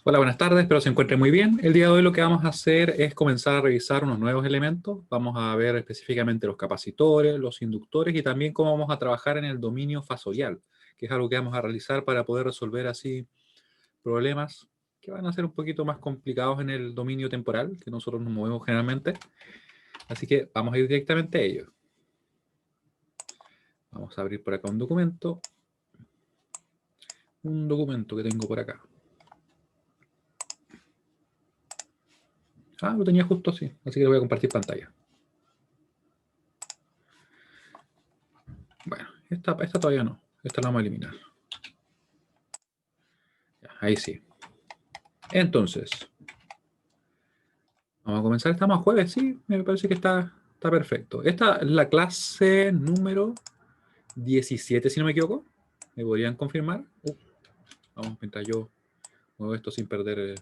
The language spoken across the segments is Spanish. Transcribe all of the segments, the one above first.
Hola, buenas tardes, espero se encuentre muy bien. El día de hoy lo que vamos a hacer es comenzar a revisar unos nuevos elementos. Vamos a ver específicamente los capacitores, los inductores y también cómo vamos a trabajar en el dominio fasorial, que es algo que vamos a realizar para poder resolver así problemas que van a ser un poquito más complicados en el dominio temporal, que nosotros nos movemos generalmente. Así que vamos a ir directamente a ello. Vamos a abrir por acá un documento que tengo por acá. Ah, lo tenía justo así, así que lo voy a compartir pantalla. Bueno, esta todavía no, esta la vamos a eliminar. Ya, ahí sí. Entonces, vamos a comenzar. Estamos a jueves, sí, me parece que está perfecto. Esta es la clase número 17, si no me equivoco. ¿Me podrían confirmar? Vamos, mientras yo muevo esto sin perder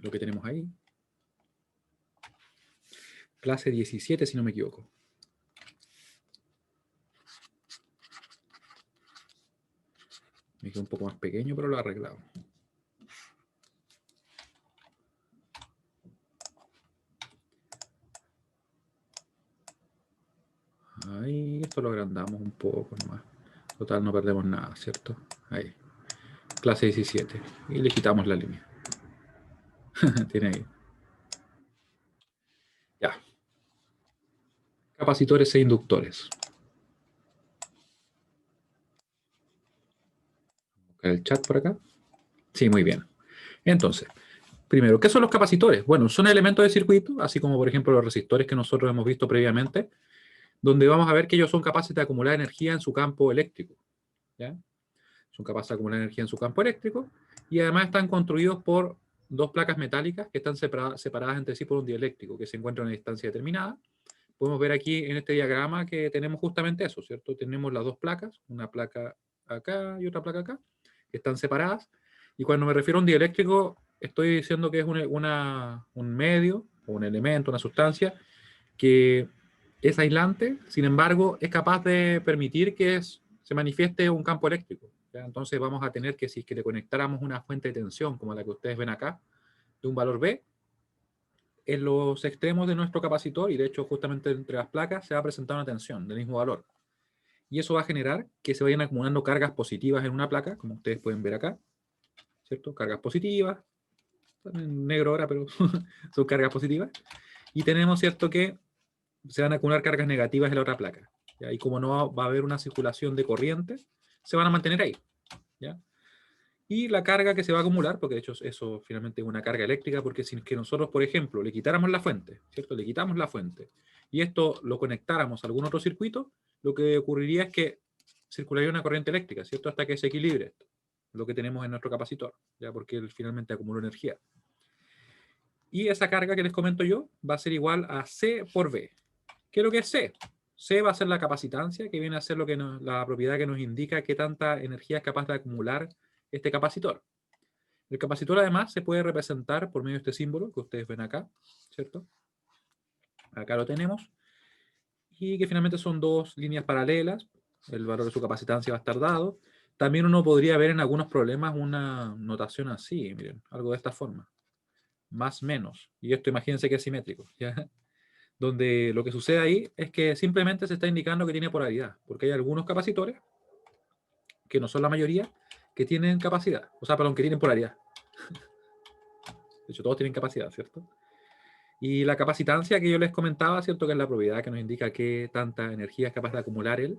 lo que tenemos ahí. Clase 17, si no me equivoco. Me quedó un poco más pequeño, pero lo he arreglado. Ahí, esto lo agrandamos un poco nomás. Total, no perdemos nada, ¿cierto? Ahí. Clase 17. Y le quitamos la línea. Tiene ahí. Ya. Capacitores e inductores. El chat por acá. Sí, muy bien. Entonces, primero, ¿qué son los capacitores? Bueno, son elementos de circuito, así como por ejemplo los resistores que nosotros hemos visto previamente, donde vamos a ver que ellos son capaces de acumular energía en su campo eléctrico. ¿Ya? Son capaces de acumular energía en su campo eléctrico y además están construidos por dos placas metálicas que están separadas entre sí por un dieléctrico que se encuentra a una distancia determinada. Podemos ver aquí en este diagrama que tenemos justamente eso, ¿cierto? Tenemos las dos placas, una placa acá y otra placa acá, que están separadas. Y cuando me refiero a un dieléctrico, estoy diciendo que es un medio, o un elemento, una sustancia, que es aislante, sin embargo, es capaz de permitir que se manifieste un campo eléctrico. ¿Ya? Entonces vamos a tener que, si es que le conectáramos una fuente de tensión, como la que ustedes ven acá, de un valor B, en los extremos de nuestro capacitor, y de hecho justamente entre las placas, se va a presentar una tensión del mismo valor. Y eso va a generar que se vayan acumulando cargas positivas en una placa, como ustedes pueden ver acá, ¿cierto? Cargas positivas, están en negro ahora, pero son cargas positivas. Y tenemos, ¿cierto?, que se van a acumular cargas negativas en la otra placa. ¿Ya? Y como no va a haber una circulación de corriente, se van a mantener ahí. ¿Ya? Y la carga que se va a acumular, porque de hecho eso finalmente es una carga eléctrica, porque si es que nosotros, por ejemplo, le quitáramos la fuente, ¿cierto? Le quitamos la fuente y esto lo conectáramos a algún otro circuito, lo que ocurriría es que circularía una corriente eléctrica, ¿cierto? Hasta que se equilibre esto, lo que tenemos en nuestro capacitor, ¿ya? Porque él finalmente acumuló energía. Y esa carga que les comento yo va a ser igual a C por B. ¿Qué es lo que es C? C va a ser la capacitancia, que viene a ser la propiedad que nos indica qué tanta energía es capaz de acumular este capacitor. El capacitor además se puede representar por medio de este símbolo que ustedes ven acá, ¿cierto? Acá lo tenemos. Y que finalmente son dos líneas paralelas. El valor de su capacitancia va a estar dado. También uno podría ver en algunos problemas una notación así, miren, algo de esta forma. Más menos. Y esto imagínense que es simétrico, ¿ya? Donde lo que sucede ahí es que simplemente se está indicando que tiene polaridad, porque hay algunos capacitores, que no son la mayoría, que tienen capacidad, o sea, perdón, que tienen polaridad. De hecho, todos tienen capacidad, ¿cierto? Y la capacitancia que yo les comentaba, ¿cierto? Que es la propiedad que nos indica qué tanta energía es capaz de acumular él,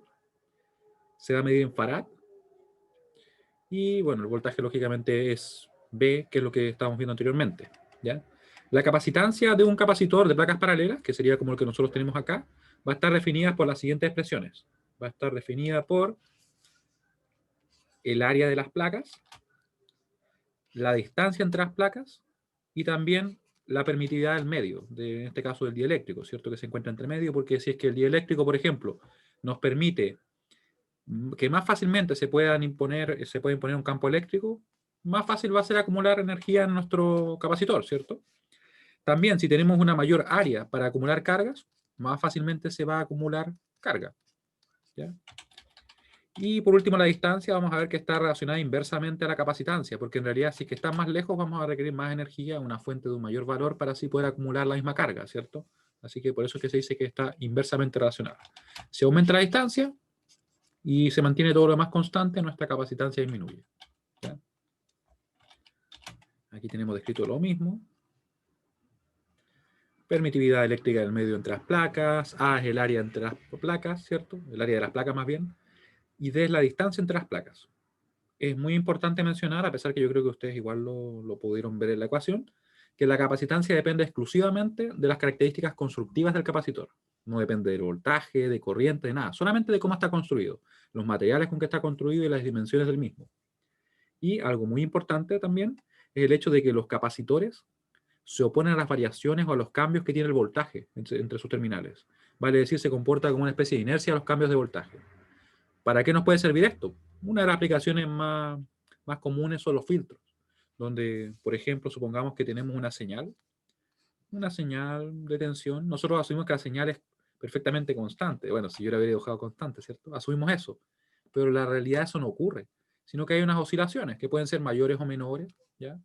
se va a medir en farad. Y bueno, el voltaje lógicamente es B, que es lo que estábamos viendo anteriormente, ¿ya? La capacitancia de un capacitor de placas paralelas, que sería como el que nosotros tenemos acá, va a estar definida por las siguientes expresiones. Va a estar definida por el área de las placas, la distancia entre las placas y también la permitividad del medio, en este caso del dieléctrico, ¿cierto? Que se encuentra entre medio, porque si es que el dieléctrico, por ejemplo, nos permite que más fácilmente se puede imponer un campo eléctrico, más fácil va a ser acumular energía en nuestro capacitor, ¿cierto? También, si tenemos una mayor área para acumular cargas, más fácilmente se va a acumular carga, ¿ya? Y por último, la distancia, vamos a ver que está relacionada inversamente a la capacitancia, porque en realidad si es que está más lejos vamos a requerir más energía, una fuente de un mayor valor para así poder acumular la misma carga, ¿cierto? Así que por eso es que se dice que está inversamente relacionada. Si aumenta la distancia y se mantiene todo lo demás constante, nuestra capacitancia disminuye. ¿Ya? Aquí tenemos descrito lo mismo. Permitividad eléctrica del medio entre las placas, A es el área entre las placas, ¿cierto? El área de las placas más bien. Y D es la distancia entre las placas. Es muy importante mencionar, a pesar que yo creo que ustedes igual lo pudieron ver en la ecuación, que la capacitancia depende exclusivamente de las características constructivas del capacitor. No depende del voltaje, de corriente, de nada. Solamente de cómo está construido, los materiales con que está construido y las dimensiones del mismo. Y algo muy importante también es el hecho de que los capacitores se oponen a las variaciones o a los cambios que tiene el voltaje entre sus terminales. Vale decir, se comporta como una especie de inercia a los cambios de voltaje. ¿Para qué nos puede servir esto? Una de las aplicaciones más comunes son los filtros, donde, por ejemplo, supongamos que tenemos una señal de tensión. Nosotros asumimos que la señal es perfectamente constante. Bueno, si yo la hubiera dibujado constante, ¿cierto? Asumimos eso. Pero en la realidad eso no ocurre, sino que hay unas oscilaciones que pueden ser mayores o menores, ¿ya?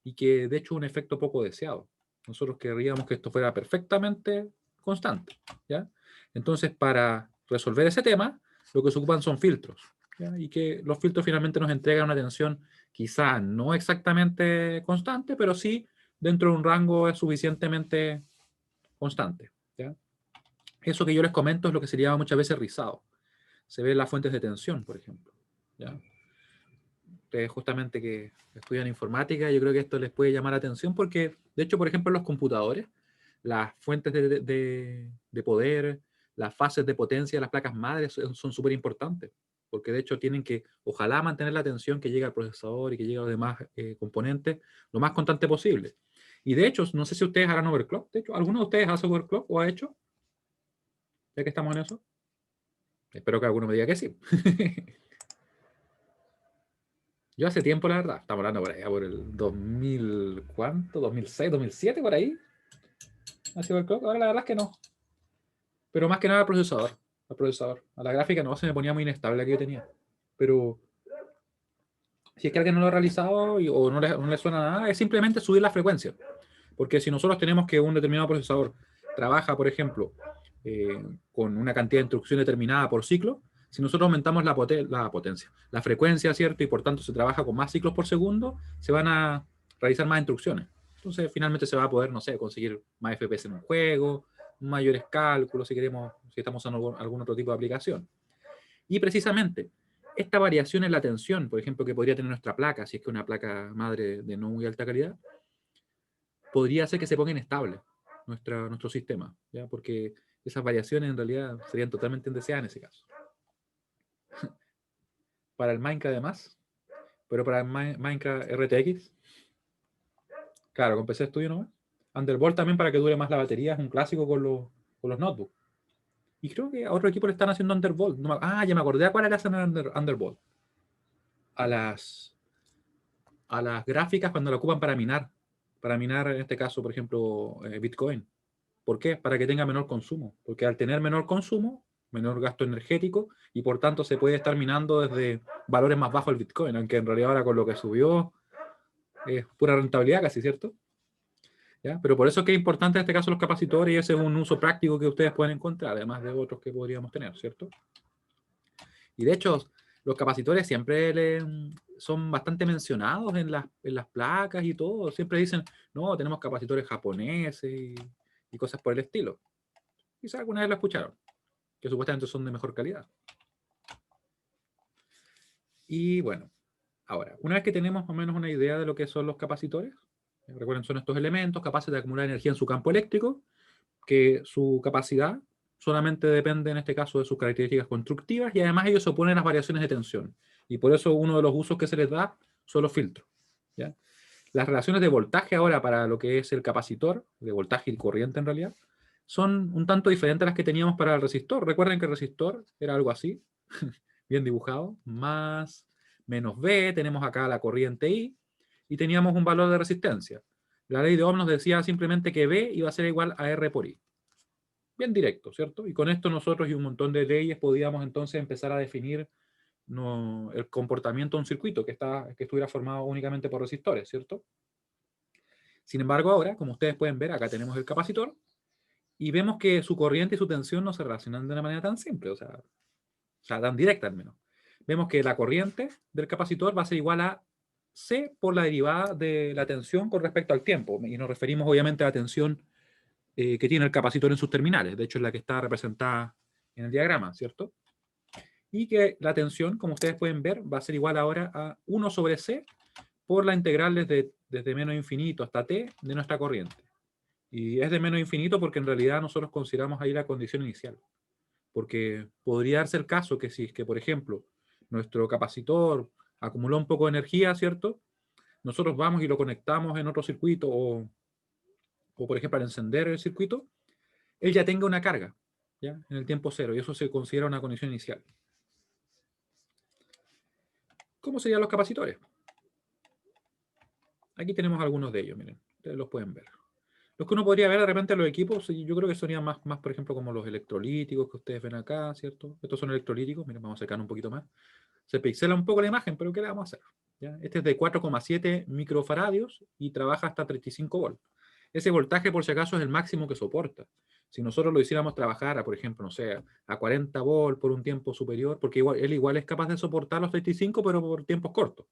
Y que de hecho es un efecto poco deseado. Nosotros querríamos que esto fuera perfectamente constante, ¿ya? Entonces, para resolver ese tema, lo que se ocupan son filtros, ¿ya? Y que los filtros finalmente nos entregan una tensión quizá no exactamente constante, pero sí dentro de un rango suficientemente constante, ¿ya? Eso que yo les comento es lo que se llama muchas veces rizado. Se ve en las fuentes de tensión, por ejemplo, ¿ya? Ustedes justamente que estudian informática, yo creo que esto les puede llamar la atención porque, de hecho, por ejemplo, en los computadores, las fuentes de poder, las fases de potencia de las placas madres son súper importantes, porque de hecho tienen que, ojalá, mantener la tensión que llega al procesador y que llega a los demás componentes lo más constante posible. Y de hecho, no sé si ustedes harán overclock, de hecho, ¿alguno de ustedes hace overclock o ha hecho? Ya que estamos en eso. Espero que alguno me diga que sí. Yo hace tiempo, la verdad, estamos hablando por allá por el 2000, ¿cuánto? 2006, 2007, por ahí. Así overclock. Ahora la verdad es que no. Pero más que nada al procesador. Al procesador. A la gráfica no, se me ponía muy inestable la que yo tenía. Pero si es que alguien no lo ha realizado o no le suena nada, es simplemente subir la frecuencia. Porque si nosotros tenemos que un determinado procesador trabaja, por ejemplo, con una cantidad de instrucciones determinada por ciclo, si nosotros aumentamos la potencia, la frecuencia, ¿cierto? Y por tanto se trabaja con más ciclos por segundo, se van a realizar más instrucciones. Entonces, finalmente se va a poder, no sé, conseguir más FPS en un juego, mayores cálculos, si queremos, si estamos usando algún otro tipo de aplicación. Y precisamente, esta variación en la tensión, por ejemplo, que podría tener nuestra placa, si es que una placa madre de no muy alta calidad, podría hacer que se ponga inestable nuestro sistema, ¿ya? Porque esas variaciones en realidad serían totalmente indeseadas en ese caso. Para el Minecraft además, pero para el Minecraft RTX, claro, con PC Studio nomás. Undervolt también para que dure más la batería, es un clásico con los notebooks. Y creo que a otro equipo le están haciendo Undervolt. Ya me acordé a cuál era ese Undervolt. A las gráficas cuando la ocupan para minar. Para minar, en este caso, por ejemplo, Bitcoin. ¿Por qué? Para que tenga menor consumo. Porque al tener menor consumo, menor gasto energético, y por tanto se puede estar minando desde valores más bajos el Bitcoin, aunque en realidad ahora con lo que subió es pura rentabilidad casi, ¿cierto? ¿Ya? Pero por eso es que es importante en este caso los capacitores y ese es un uso práctico que ustedes pueden encontrar, además de otros que podríamos tener, ¿cierto? Y de hecho, los capacitores siempre son bastante mencionados en las placas y todo. Siempre dicen, no, tenemos capacitores japoneses y cosas por el estilo. Quizás alguna vez lo escucharon, que supuestamente son de mejor calidad. Y bueno, ahora, una vez que tenemos más o menos una idea de lo que son los capacitores, recuerden, son estos elementos capaces de acumular energía en su campo eléctrico, que su capacidad solamente depende en este caso de sus características constructivas y además ellos se oponen a las variaciones de tensión. Y por eso uno de los usos que se les da son los filtros, ¿ya? Las relaciones de voltaje ahora para lo que es el capacitor, de voltaje y corriente en realidad, son un tanto diferentes a las que teníamos para el resistor. Recuerden que el resistor era algo así, bien dibujado, más menos V, tenemos acá la corriente I, y teníamos un valor de resistencia. La ley de Ohm nos decía simplemente que V iba a ser igual a R por I. Bien directo, ¿cierto? Y con esto nosotros y un montón de leyes podíamos entonces empezar a definir el comportamiento de un circuito que estuviera formado únicamente por resistores, ¿cierto? Sin embargo, ahora, como ustedes pueden ver, acá tenemos el capacitor y vemos que su corriente y su tensión no se relacionan de una manera tan simple, o sea, tan directa al menos. Vemos que la corriente del capacitor va a ser igual a C por la derivada de la tensión con respecto al tiempo. Y nos referimos obviamente a la tensión que tiene el capacitor en sus terminales. De hecho, es la que está representada en el diagrama, ¿cierto? Y que la tensión, como ustedes pueden ver, va a ser igual ahora a 1 sobre C por la integral desde menos infinito hasta t de nuestra corriente. Y es de menos infinito porque en realidad nosotros consideramos ahí la condición inicial. Porque podría darse el caso que si es que, por ejemplo, nuestro capacitor acumuló un poco de energía, ¿cierto? Nosotros vamos y lo conectamos en otro circuito o por ejemplo, al encender el circuito, él ya tenga una carga, ¿ya? En el tiempo cero, y eso se considera una condición inicial. ¿Cómo serían los capacitores? Aquí tenemos algunos de ellos, miren, ustedes los pueden ver. Los que uno podría ver de repente en los equipos, yo creo que serían más, por ejemplo, como los electrolíticos que ustedes ven acá, ¿cierto? Estos son electrolíticos, miren, vamos a acercar un poquito más. Se pixela un poco la imagen, pero ¿qué le vamos a hacer? ¿Ya? Este es de 4,7 microfaradios y trabaja hasta 35 volts. Ese voltaje, por si acaso, es el máximo que soporta. Si nosotros lo hiciéramos trabajar a, por ejemplo, no sé, a 40 volts por un tiempo superior, porque él igual es capaz de soportar los 35, pero por tiempos cortos.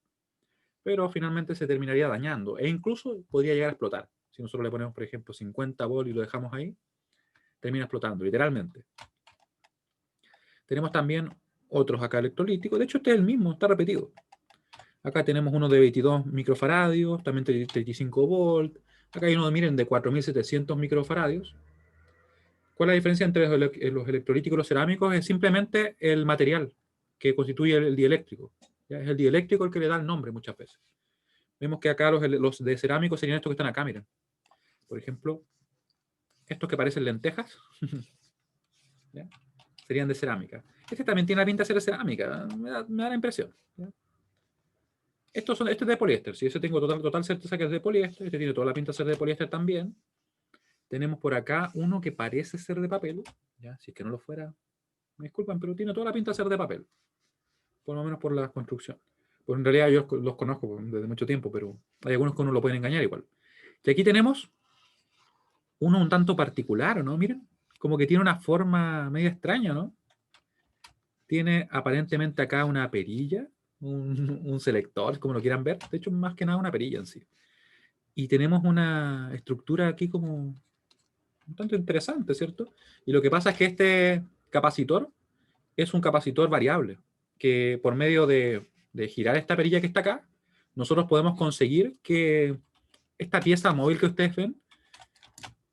Pero finalmente se terminaría dañando e incluso podría llegar a explotar. Si nosotros le ponemos, por ejemplo, 50 volts y lo dejamos ahí, termina explotando, literalmente. Tenemos también otros acá electrolíticos. De hecho, este es el mismo, está repetido. Acá tenemos uno de 22 microfaradios, también 35 volts. Acá hay uno, miren, de 4700 microfaradios. ¿Cuál es la diferencia entre los electrolíticos y los cerámicos? Es simplemente el material que constituye el dieléctrico. ¿Ya? Es el dieléctrico el que le da el nombre muchas veces. Vemos que acá los de cerámico serían estos que están acá, miren. Por ejemplo, estos que parecen lentejas, ¿ya? Serían de cerámica. Este también tiene la pinta de ser de cerámica, me da la impresión. ¿Ya? Este es de poliéster, si ese tengo total certeza que es de poliéster, este tiene toda la pinta de ser de poliéster también. Tenemos por acá uno que parece ser de papel, ¿ya? Si es que no lo fuera, me disculpan, pero tiene toda la pinta de ser de papel, por lo menos por la construcción. Pues en realidad yo los conozco desde mucho tiempo, pero hay algunos que uno lo pueden engañar igual. Y aquí tenemos uno un tanto particular, ¿no? Miren, como que tiene una forma medio extraña, ¿no? Tiene aparentemente acá una perilla, un selector, como lo quieran ver. De hecho, más que nada una perilla en sí. Y tenemos una estructura aquí como un tanto interesante, ¿cierto? Y lo que pasa es que este capacitor es un capacitor variable, que por medio de girar esta perilla que está acá, nosotros podemos conseguir que esta pieza móvil que ustedes ven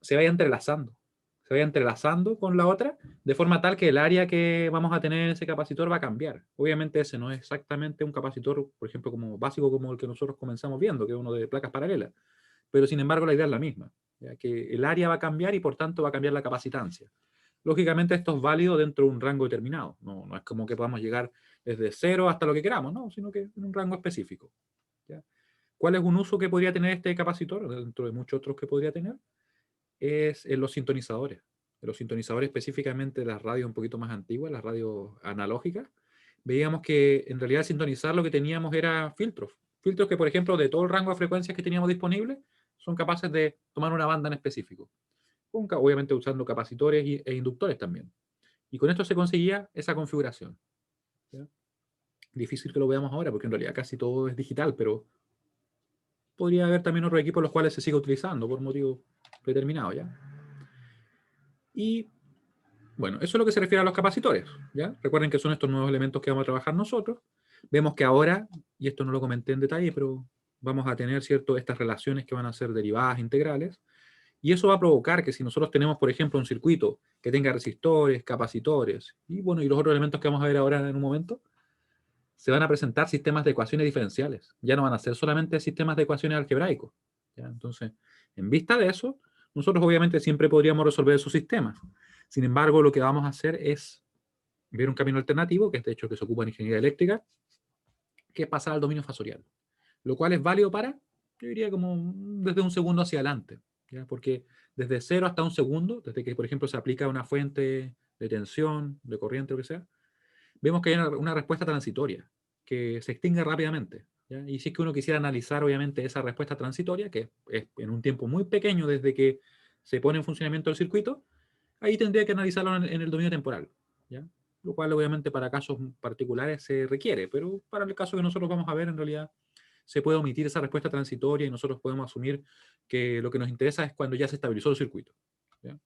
se vaya entrelazando con la otra, de forma tal que el área que vamos a tener en ese capacitor va a cambiar. Obviamente ese no es exactamente un capacitor, por ejemplo, como básico como el que nosotros comenzamos viendo, que es uno de placas paralelas, pero sin embargo la idea es la misma, ya que el área va a cambiar y por tanto va a cambiar la capacitancia. Lógicamente esto es válido dentro de un rango determinado, no es como que podamos llegar desde cero hasta lo que queramos, ¿no? Sino que en un rango específico. ¿Ya? ¿Cuál es un uso que podría tener este capacitor, dentro de muchos otros que podría tener? Es en los sintonizadores. En los sintonizadores específicamente de las radios un poquito más antiguas, las radios analógicas, veíamos que en realidad sintonizar lo que teníamos era filtros. Filtros que, por ejemplo, de todo el rango de frecuencias que teníamos disponible, son capaces de tomar una banda en específico. Obviamente usando capacitores e inductores también. Y con esto se conseguía esa configuración. ¿Ya? Difícil que lo veamos ahora, porque en realidad casi todo es digital, pero podría haber también otros equipos los cuales se sigue utilizando por motivos determinados, ¿ya? Y bueno, eso es lo que se refiere a los capacitores, ¿ya? Recuerden que son estos nuevos elementos que vamos a trabajar nosotros. Vemos que ahora, y esto no lo comenté en detalle, pero vamos a tener, ¿cierto?, estas relaciones que van a ser derivadas integrales, y eso va a provocar que si nosotros tenemos, por ejemplo, un circuito que tenga resistores, capacitores, y bueno, y los otros elementos que vamos a ver ahora en un momento, se van a presentar sistemas de ecuaciones diferenciales. Ya no van a ser solamente sistemas de ecuaciones algebraicos, ¿ya? Entonces, en vista de eso, nosotros obviamente siempre podríamos resolver esos sistemas. Sin embargo, lo que vamos a hacer es ver un camino alternativo, que es de hecho que se ocupa en ingeniería eléctrica, que es pasar al dominio fasorial, lo cual es válido para, yo diría, como desde un segundo hacia adelante, ¿ya? Porque desde 0 hasta un segundo, desde que, por ejemplo, se aplica una fuente de tensión, de corriente, lo que sea, vemos que hay una respuesta transitoria que se extingue rápidamente, ¿ya? Y si es que uno quisiera analizar, obviamente, esa respuesta transitoria, que es en un tiempo muy pequeño desde que se pone en funcionamiento el circuito, ahí tendría que analizarlo en el dominio temporal, ¿ya? Lo cual, obviamente, para casos particulares se requiere, pero para el caso que nosotros vamos a ver, en realidad, se puede omitir esa respuesta transitoria y nosotros podemos asumir que lo que nos interesa es cuando ya se estabilizó el circuito, ¿ya?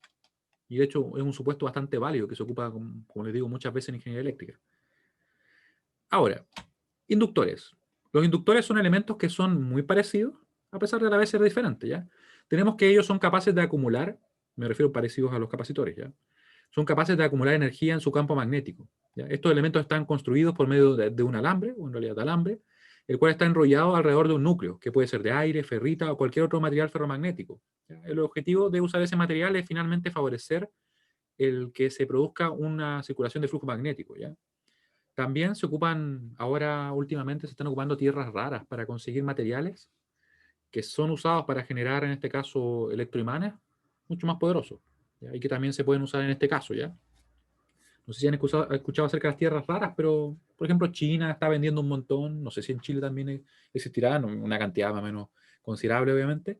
Y de hecho es un supuesto bastante válido que se ocupa, como les digo, muchas veces en ingeniería eléctrica. Ahora, inductores. Los inductores son elementos que son muy parecidos, a pesar de a la vez ser diferentes, ¿ya? Tenemos que ellos son capaces de acumular, me refiero parecidos a los capacitores, ¿ya? Son capaces de acumular energía en su campo magnético, ¿ya? Estos elementos están construidos por medio de un alambre, o en realidad de alambre, el cual está enrollado alrededor de un núcleo, que puede ser de aire, ferrita o cualquier otro material ferromagnético, ¿ya? El objetivo de usar ese material es finalmente favorecer el que se produzca una circulación de flujo magnético, ¿ya? También se ocupan, ahora últimamente se están ocupando tierras raras para conseguir materiales que son usados para generar, en este caso, electroimanes mucho más poderosos, ¿ya? Y que también se pueden usar en este caso, ¿ya? No sé si han escuchado acerca de las tierras raras, pero, por ejemplo, China está vendiendo un montón, no sé si en Chile también existirá, una cantidad más o menos considerable, obviamente,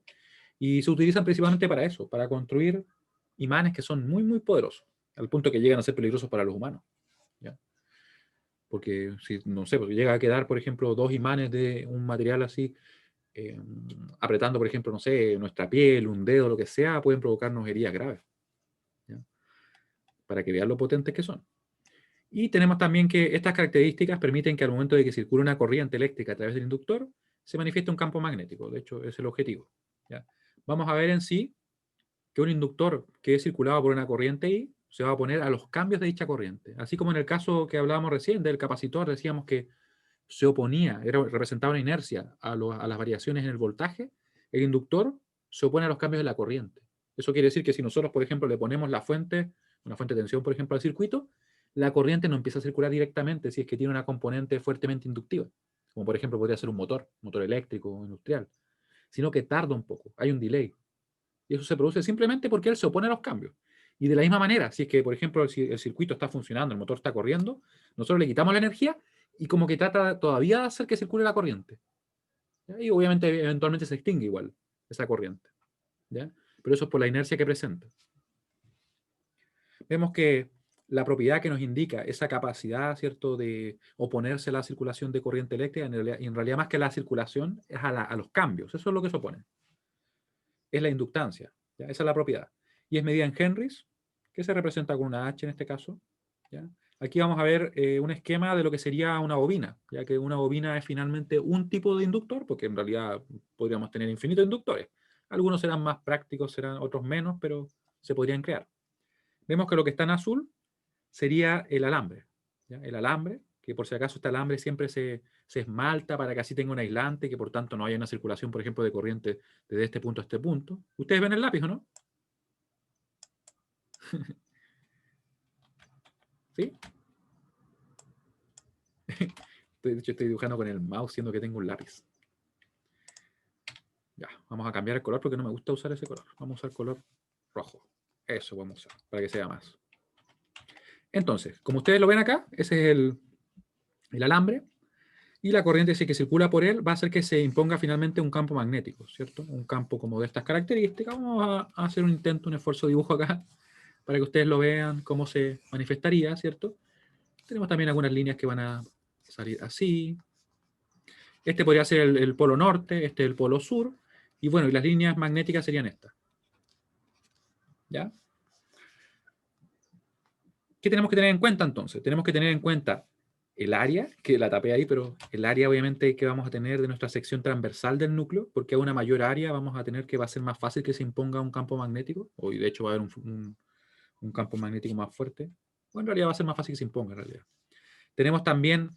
y se utilizan principalmente para eso, para construir imanes que son muy, muy poderosos, al punto que llegan a ser peligrosos para los humanos, ¿ya? Porque si, no sé, porque llega a quedar, por ejemplo, dos imanes de un material así, eh, apretando, por ejemplo, no sé, nuestra piel, un dedo, lo que sea, pueden provocarnos heridas graves, ¿ya? Para que vean lo potentes que son. Y tenemos también que estas características permiten que al momento de que circule una corriente eléctrica a través del inductor, se manifieste un campo magnético. De hecho, es el objetivo, ¿ya? Vamos a ver en sí que un inductor que es circulado por una corriente I se va a oponer a los cambios de dicha corriente. Así como en el caso que hablábamos recién del capacitor, decíamos que se oponía, representaba una inercia a las variaciones en el voltaje, el inductor se opone a los cambios de la corriente. Eso quiere decir que si nosotros, por ejemplo, le ponemos una fuente de tensión, por ejemplo, al circuito, la corriente no empieza a circular directamente si es que tiene una componente fuertemente inductiva, como por ejemplo podría ser un motor eléctrico o industrial, sino que tarda un poco, hay un delay. Y eso se produce simplemente porque él se opone a los cambios. Y de la misma manera, si es que, por ejemplo, el circuito está funcionando, el motor está corriendo, nosotros le quitamos la energía y como que trata todavía de hacer que circule la corriente, ¿ya? Y obviamente eventualmente se extingue igual esa corriente, ¿ya? Pero eso es por la inercia que presenta. Vemos que la propiedad que nos indica esa capacidad, ¿cierto?, de oponerse a la circulación de corriente eléctrica, en realidad más que la circulación, es a los cambios. Eso es lo que se opone. Es la inductancia, ¿ya? Esa es la propiedad. Y es medida en henrys, que se representa con una H en este caso, ¿ya? Aquí vamos a ver un esquema de lo que sería una bobina, ya que una bobina es finalmente un tipo de inductor, porque en realidad podríamos tener infinitos inductores. Algunos serán más prácticos, serán otros menos, pero se podrían crear. Vemos que lo que está en azul sería el alambre, ¿ya? El alambre, que por si acaso este alambre siempre se esmalta para que así tenga un aislante, que por tanto no haya una circulación, por ejemplo, de corriente desde este punto a este punto. ¿Ustedes ven el lápiz o no? ¿Sí? De hecho, estoy dibujando con el mouse, siendo que tengo un lápiz. Ya, vamos a cambiar el color porque no me gusta usar ese color. Vamos a usar color rojo. Eso vamos a usar, para que sea más. Entonces, como ustedes lo ven acá, ese es el alambre. Y la corriente que circula por él va a hacer que se imponga finalmente un campo magnético, ¿cierto? Un campo como de estas características. Vamos a hacer un intento, un esfuerzo de dibujo acá, para que ustedes lo vean cómo se manifestaría, ¿cierto? Tenemos también algunas líneas que van a salir así. Este podría ser el polo norte, este el polo sur, y bueno, y las líneas magnéticas serían estas. ¿Ya? ¿Qué tenemos que tener en cuenta entonces? Tenemos que tener en cuenta el área, que la tapé ahí, pero el área obviamente que vamos a tener de nuestra sección transversal del núcleo, porque a una mayor área vamos a tener que va a ser más fácil que se imponga un campo magnético, o de hecho va a haber un campo magnético más fuerte, o en realidad va a ser más fácil que se imponga en realidad. Tenemos también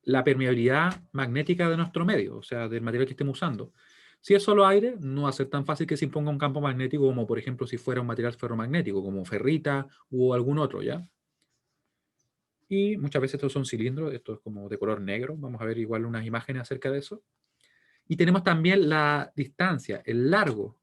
la permeabilidad magnética de nuestro medio, o sea, del material que estemos usando. Si es solo aire, no va a ser tan fácil que se imponga un campo magnético como, por ejemplo, si fuera un material ferromagnético, como ferrita o algún otro, ¿ya? Y muchas veces estos son cilindros, esto es como de color negro, vamos a ver igual unas imágenes acerca de eso. Y tenemos también la distancia, el largo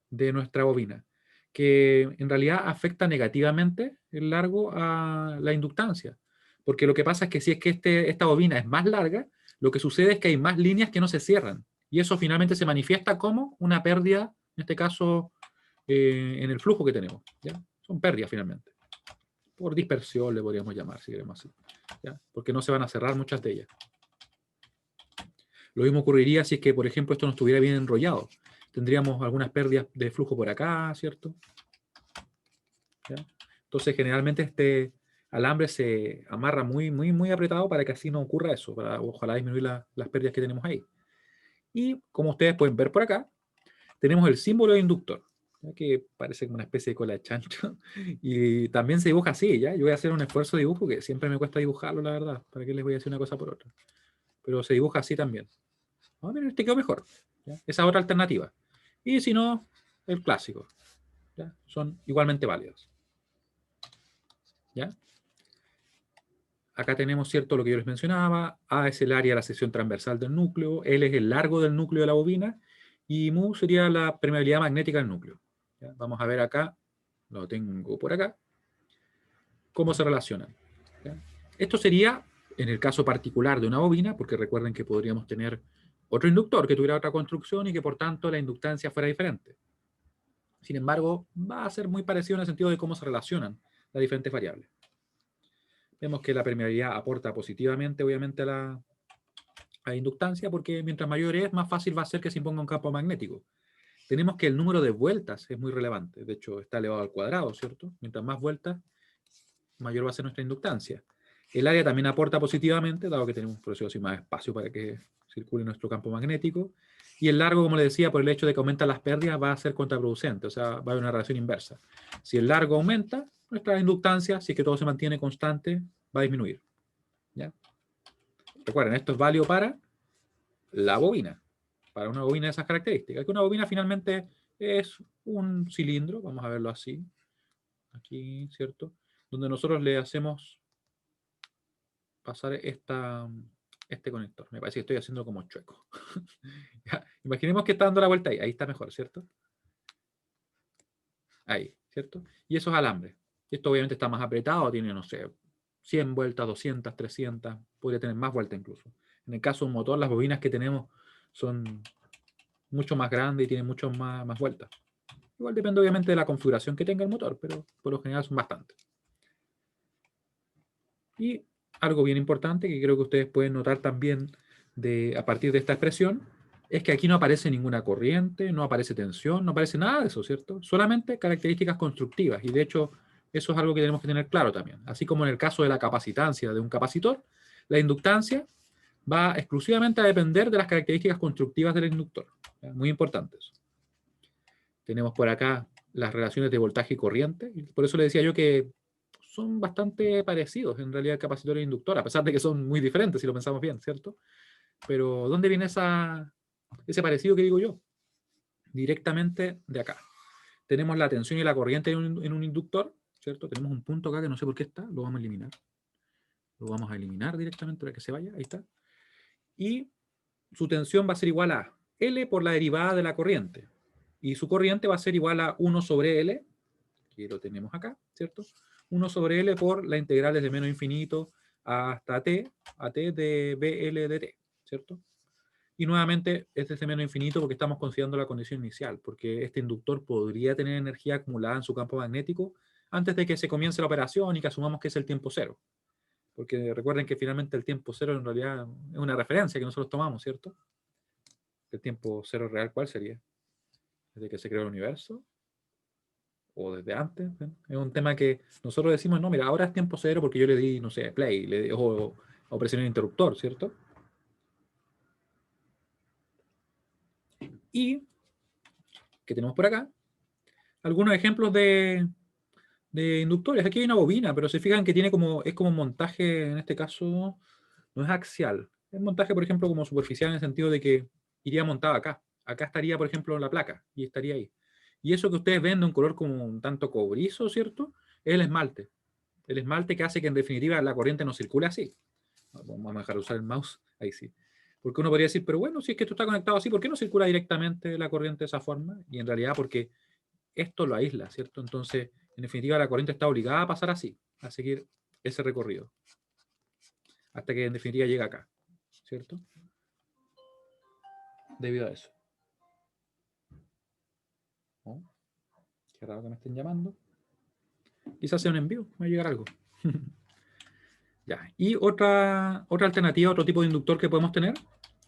de nuestra bobina, que en realidad afecta negativamente el largo a la inductancia, Porque lo que pasa es que si es que esta bobina es más larga, lo que sucede es que hay más líneas que no se cierran. Y eso finalmente se manifiesta como una pérdida, en este caso, en el flujo que tenemos. ¿Ya? Son pérdidas finalmente. Por dispersión le podríamos llamar, si queremos así. ¿Ya? Porque no se van a cerrar muchas de ellas. Lo mismo ocurriría si es que, por ejemplo, esto no estuviera bien enrollado. Tendríamos algunas pérdidas de flujo por acá, ¿cierto? ¿Ya? Entonces, generalmente este alambre se amarra muy apretado para que así no ocurra eso, para ojalá disminuir las pérdidas que tenemos ahí. Y como ustedes pueden ver por acá, tenemos el símbolo de inductor, ¿ya? Que parece como una especie de cola de chancho. Y también se dibuja así, ¿ya? Yo voy a hacer un esfuerzo de dibujo que siempre me cuesta dibujarlo, la verdad. ¿Para qué les voy a decir una cosa por otra? Pero se dibuja así también. Ah, miren, este quedó mejor. ¿Ya? Esa otra alternativa. Y si no, el clásico. ¿Ya? Son igualmente válidos. ¿Ya? Acá tenemos, ¿cierto?, lo que yo les mencionaba. A es el área de la sección transversal del núcleo. L es el largo del núcleo de la bobina. Y mu sería la permeabilidad magnética del núcleo. ¿Ya? Vamos a ver acá. Lo tengo por acá. ¿Cómo se relacionan? ¿Ya? Esto sería en el caso particular de una bobina, porque recuerden que podríamos tener otro inductor que tuviera otra construcción y que por tanto la inductancia fuera diferente. Sin embargo, va a ser muy parecido en el sentido de cómo se relacionan las diferentes variables. Vemos que la permeabilidad aporta positivamente, obviamente, a la inductancia, porque mientras mayor es, más fácil va a ser que se imponga un campo magnético. Tenemos que el número de vueltas es muy relevante. De hecho, está elevado al cuadrado, ¿cierto? Mientras más vueltas, mayor va a ser nuestra inductancia. El área también aporta positivamente, dado que tenemos, por eso así, más espacio para que circule nuestro campo magnético. Y el largo, como les decía, por el hecho de que aumentan las pérdidas, va a ser contraproducente, o sea, va a haber una relación inversa. Si el largo aumenta, nuestra inductancia, si es que todo se mantiene constante, va a disminuir. ¿Ya? Recuerden, esto es válido para la bobina, para una bobina de esas características. Que una bobina finalmente es un cilindro, vamos a verlo así, aquí, ¿cierto? Donde nosotros le hacemos pasar este conector. Me parece que estoy haciendo como chueco. Ya, imaginemos que está dando la vuelta ahí. Ahí está mejor, ¿cierto? Ahí, ¿cierto? Y eso es alambre. Esto obviamente está más apretado, tiene, no sé, 100 vueltas, 200, 300, podría tener más vueltas incluso. En el caso de un motor, las bobinas que tenemos son mucho más grandes y tienen mucho más vueltas. Igual depende obviamente de la configuración que tenga el motor, pero por lo general son bastantes. Y algo bien importante que creo que ustedes pueden notar también a partir de esta expresión es que aquí no aparece ninguna corriente, no aparece tensión, no aparece nada de eso, ¿cierto? Solamente características constructivas. Y de hecho, eso es algo que tenemos que tener claro también. Así como en el caso de la capacitancia de un capacitor, la inductancia va exclusivamente a depender de las características constructivas del inductor. ¿Ya? Muy importante eso. Tenemos por acá las relaciones de voltaje y corriente. Y por eso le decía yo que son bastante parecidos en realidad capacitor e inductor, a pesar de que son muy diferentes si lo pensamos bien, ¿cierto? Pero ¿dónde viene ese parecido que digo yo? Directamente de acá. Tenemos la tensión y la corriente en un inductor, ¿cierto? Tenemos un punto acá que no sé por qué está, lo vamos a eliminar. Lo vamos a eliminar directamente para que se vaya, ahí está. Y su tensión va a ser igual a L por la derivada de la corriente. Y su corriente va a ser igual a 1 sobre L, que lo tenemos acá, ¿cierto? 1 sobre L por la integral desde menos infinito hasta t, a t de BL de t, ¿cierto? Y nuevamente es desde menos infinito porque estamos considerando la condición inicial, porque este inductor podría tener energía acumulada en su campo magnético antes de que se comience la operación y que asumamos que es el tiempo cero. Porque recuerden que finalmente el tiempo cero en realidad es una referencia que nosotros tomamos, ¿cierto? El tiempo cero real, ¿cuál sería? ¿Desde que se creó el universo? ¿O desde antes? ¿Eh? Es un tema que nosotros decimos, no, mira, ahora es tiempo cero porque yo le di, no sé, play, o presioné el interruptor, ¿cierto? Y, ¿qué tenemos por acá? Algunos ejemplos de inductores. Aquí hay una bobina, pero se fijan que tiene es como un montaje, en este caso, no es axial. Es un montaje, por ejemplo, como superficial en el sentido de que iría montado acá. Acá estaría, por ejemplo, la placa y estaría ahí. Y eso que ustedes ven de un color como un tanto cobrizo, ¿cierto? Es el esmalte. El esmalte que hace que en definitiva la corriente no circule así. Vamos a dejar de usar el mouse, ahí sí. Porque uno podría decir, pero bueno, si es que esto está conectado así, ¿por qué no circula directamente la corriente de esa forma? Y en realidad porque esto lo aísla, ¿cierto? Entonces, en definitiva, la corriente está obligada a pasar así, a seguir ese recorrido. hasta que en definitiva llega acá, ¿cierto? Debido a eso. Oh, qué raro que me estén llamando. Quizás sea un envío, me va a llegar algo. Ya. Y otra alternativa, otro tipo de inductor que podemos tener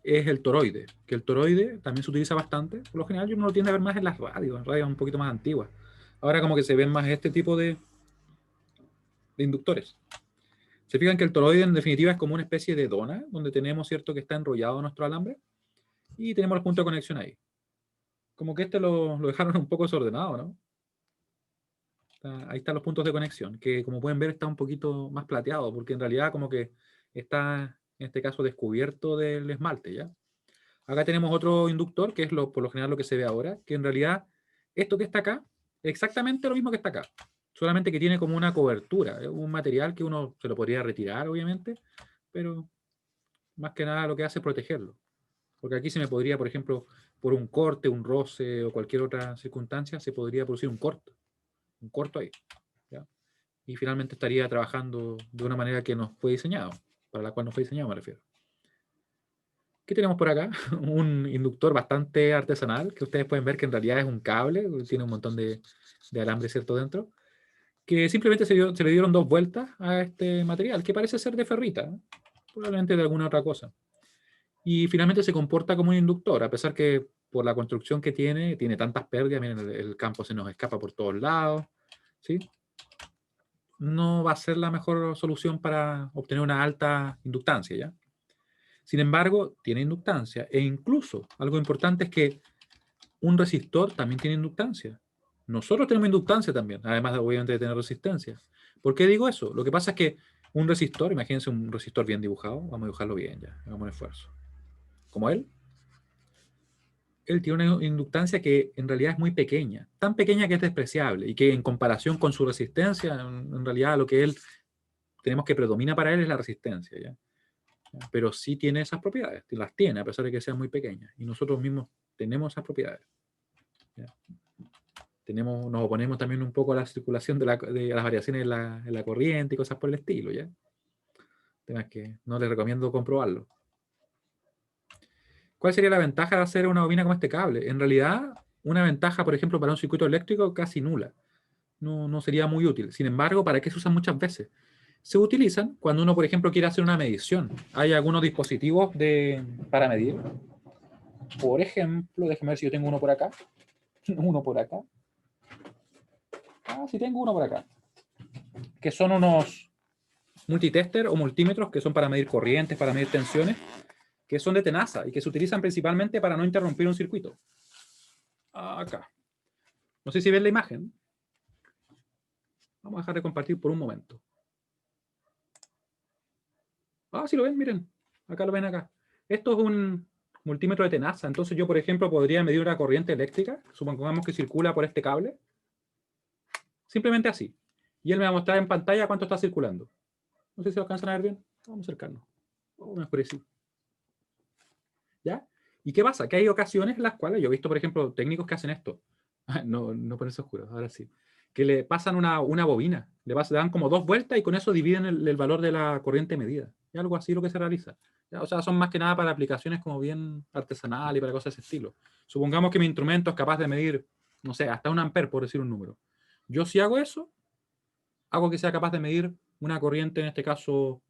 es el toroide, que el toroide también se utiliza bastante. Por lo general uno lo tiende a ver más en las radios un poquito más antiguas. Ahora como que se ven más este tipo de inductores. Se fijan que el toroide en definitiva es como una especie de dona, donde tenemos, ¿cierto?, que está enrollado nuestro alambre y tenemos los puntos de conexión ahí. Como que este lo dejaron un poco desordenado, ¿no? Ahí están los puntos de conexión, que como pueden ver está un poquito más plateado, porque en realidad como que está, en este caso, descubierto del esmalte, ¿ya? Acá tenemos otro inductor, que es por lo general lo que se ve ahora, que en realidad esto que está acá es exactamente lo mismo que está acá, solamente que tiene como una cobertura, un material que uno se lo podría retirar, obviamente, pero más que nada lo que hace es protegerlo. Porque aquí se me podría, por ejemplo, por un corte, un roce o cualquier otra circunstancia, se podría producir un corto ahí, ¿ya? Y finalmente estaría trabajando de una manera que nos fue diseñado, para la cual nos fue diseñado, me refiero. ¿Qué tenemos por acá? Un inductor bastante artesanal, que ustedes pueden ver que en realidad es un cable, tiene un montón de alambre, ¿cierto?, dentro, que simplemente se le dieron 2 vueltas a este material, que parece ser de ferrita, ¿eh? Probablemente de alguna otra cosa. Y finalmente se comporta como un inductor, a pesar que por la construcción que tiene tantas pérdidas, miren, el campo se nos escapa por todos lados, ¿sí? No va a ser la mejor solución para obtener una alta inductancia, ¿ya? Sin embargo, tiene inductancia, e incluso algo importante es que un resistor también tiene inductancia. Nosotros tenemos inductancia también, además de, obviamente, de tener resistencia. ¿Por qué digo eso? Lo que pasa es que un resistor, imagínense un resistor bien dibujado, vamos a dibujarlo bien ya, hagamos un esfuerzo. Como él tiene una inductancia que en realidad es muy pequeña, tan pequeña que es despreciable, y que en comparación con su resistencia, en realidad lo que él, tenemos que predomina para él es la resistencia, ¿ya? Pero sí tiene esas propiedades, las tiene, a pesar de que sean muy pequeñas, y nosotros mismos tenemos esas propiedades, ¿ya? Nos oponemos también un poco a la circulación de las variaciones en la corriente y cosas por el estilo, ¿ya? Temas que no les recomiendo comprobarlo. ¿Cuál sería la ventaja de hacer una bobina con este cable? En realidad, una ventaja, por ejemplo, para un circuito eléctrico casi nula. No sería muy útil. Sin embargo, ¿para qué se usan muchas veces? Se utilizan cuando uno, por ejemplo, quiere hacer una medición. Hay algunos dispositivos para medir. Por ejemplo, déjeme ver si yo tengo uno por acá. Uno por acá. Ah, sí tengo uno por acá. Que son unos multitester o multímetros que son para medir corrientes, para medir tensiones, que son de tenaza y que se utilizan principalmente para no interrumpir un circuito. Acá. No sé si ven la imagen. Vamos a dejar de compartir por un momento. Ah, sí lo ven, miren. Acá lo ven acá. Esto es un multímetro de tenaza. Entonces yo, por ejemplo, podría medir una corriente eléctrica, supongamos que circula por este cable. Simplemente así. Y él me va a mostrar en pantalla cuánto está circulando. No sé si lo alcanzan a ver bien. Vamos a acercarnos. Oh, me oscurecí. ¿Ya? ¿Y qué pasa? Que hay ocasiones en las cuales yo he visto, por ejemplo, técnicos que hacen esto. No ponerse oscuro, ahora sí. Que le pasan una bobina. Le dan como 2 vueltas y con eso dividen el valor de la corriente medida. Y algo así lo que se realiza. ¿Ya? O sea, son más que nada para aplicaciones como bien artesanales y para cosas de ese estilo. Supongamos que mi instrumento es capaz de medir, no sé, hasta 1 ampere, por decir un número. Yo si hago eso, hago que sea capaz de medir una corriente, en este caso,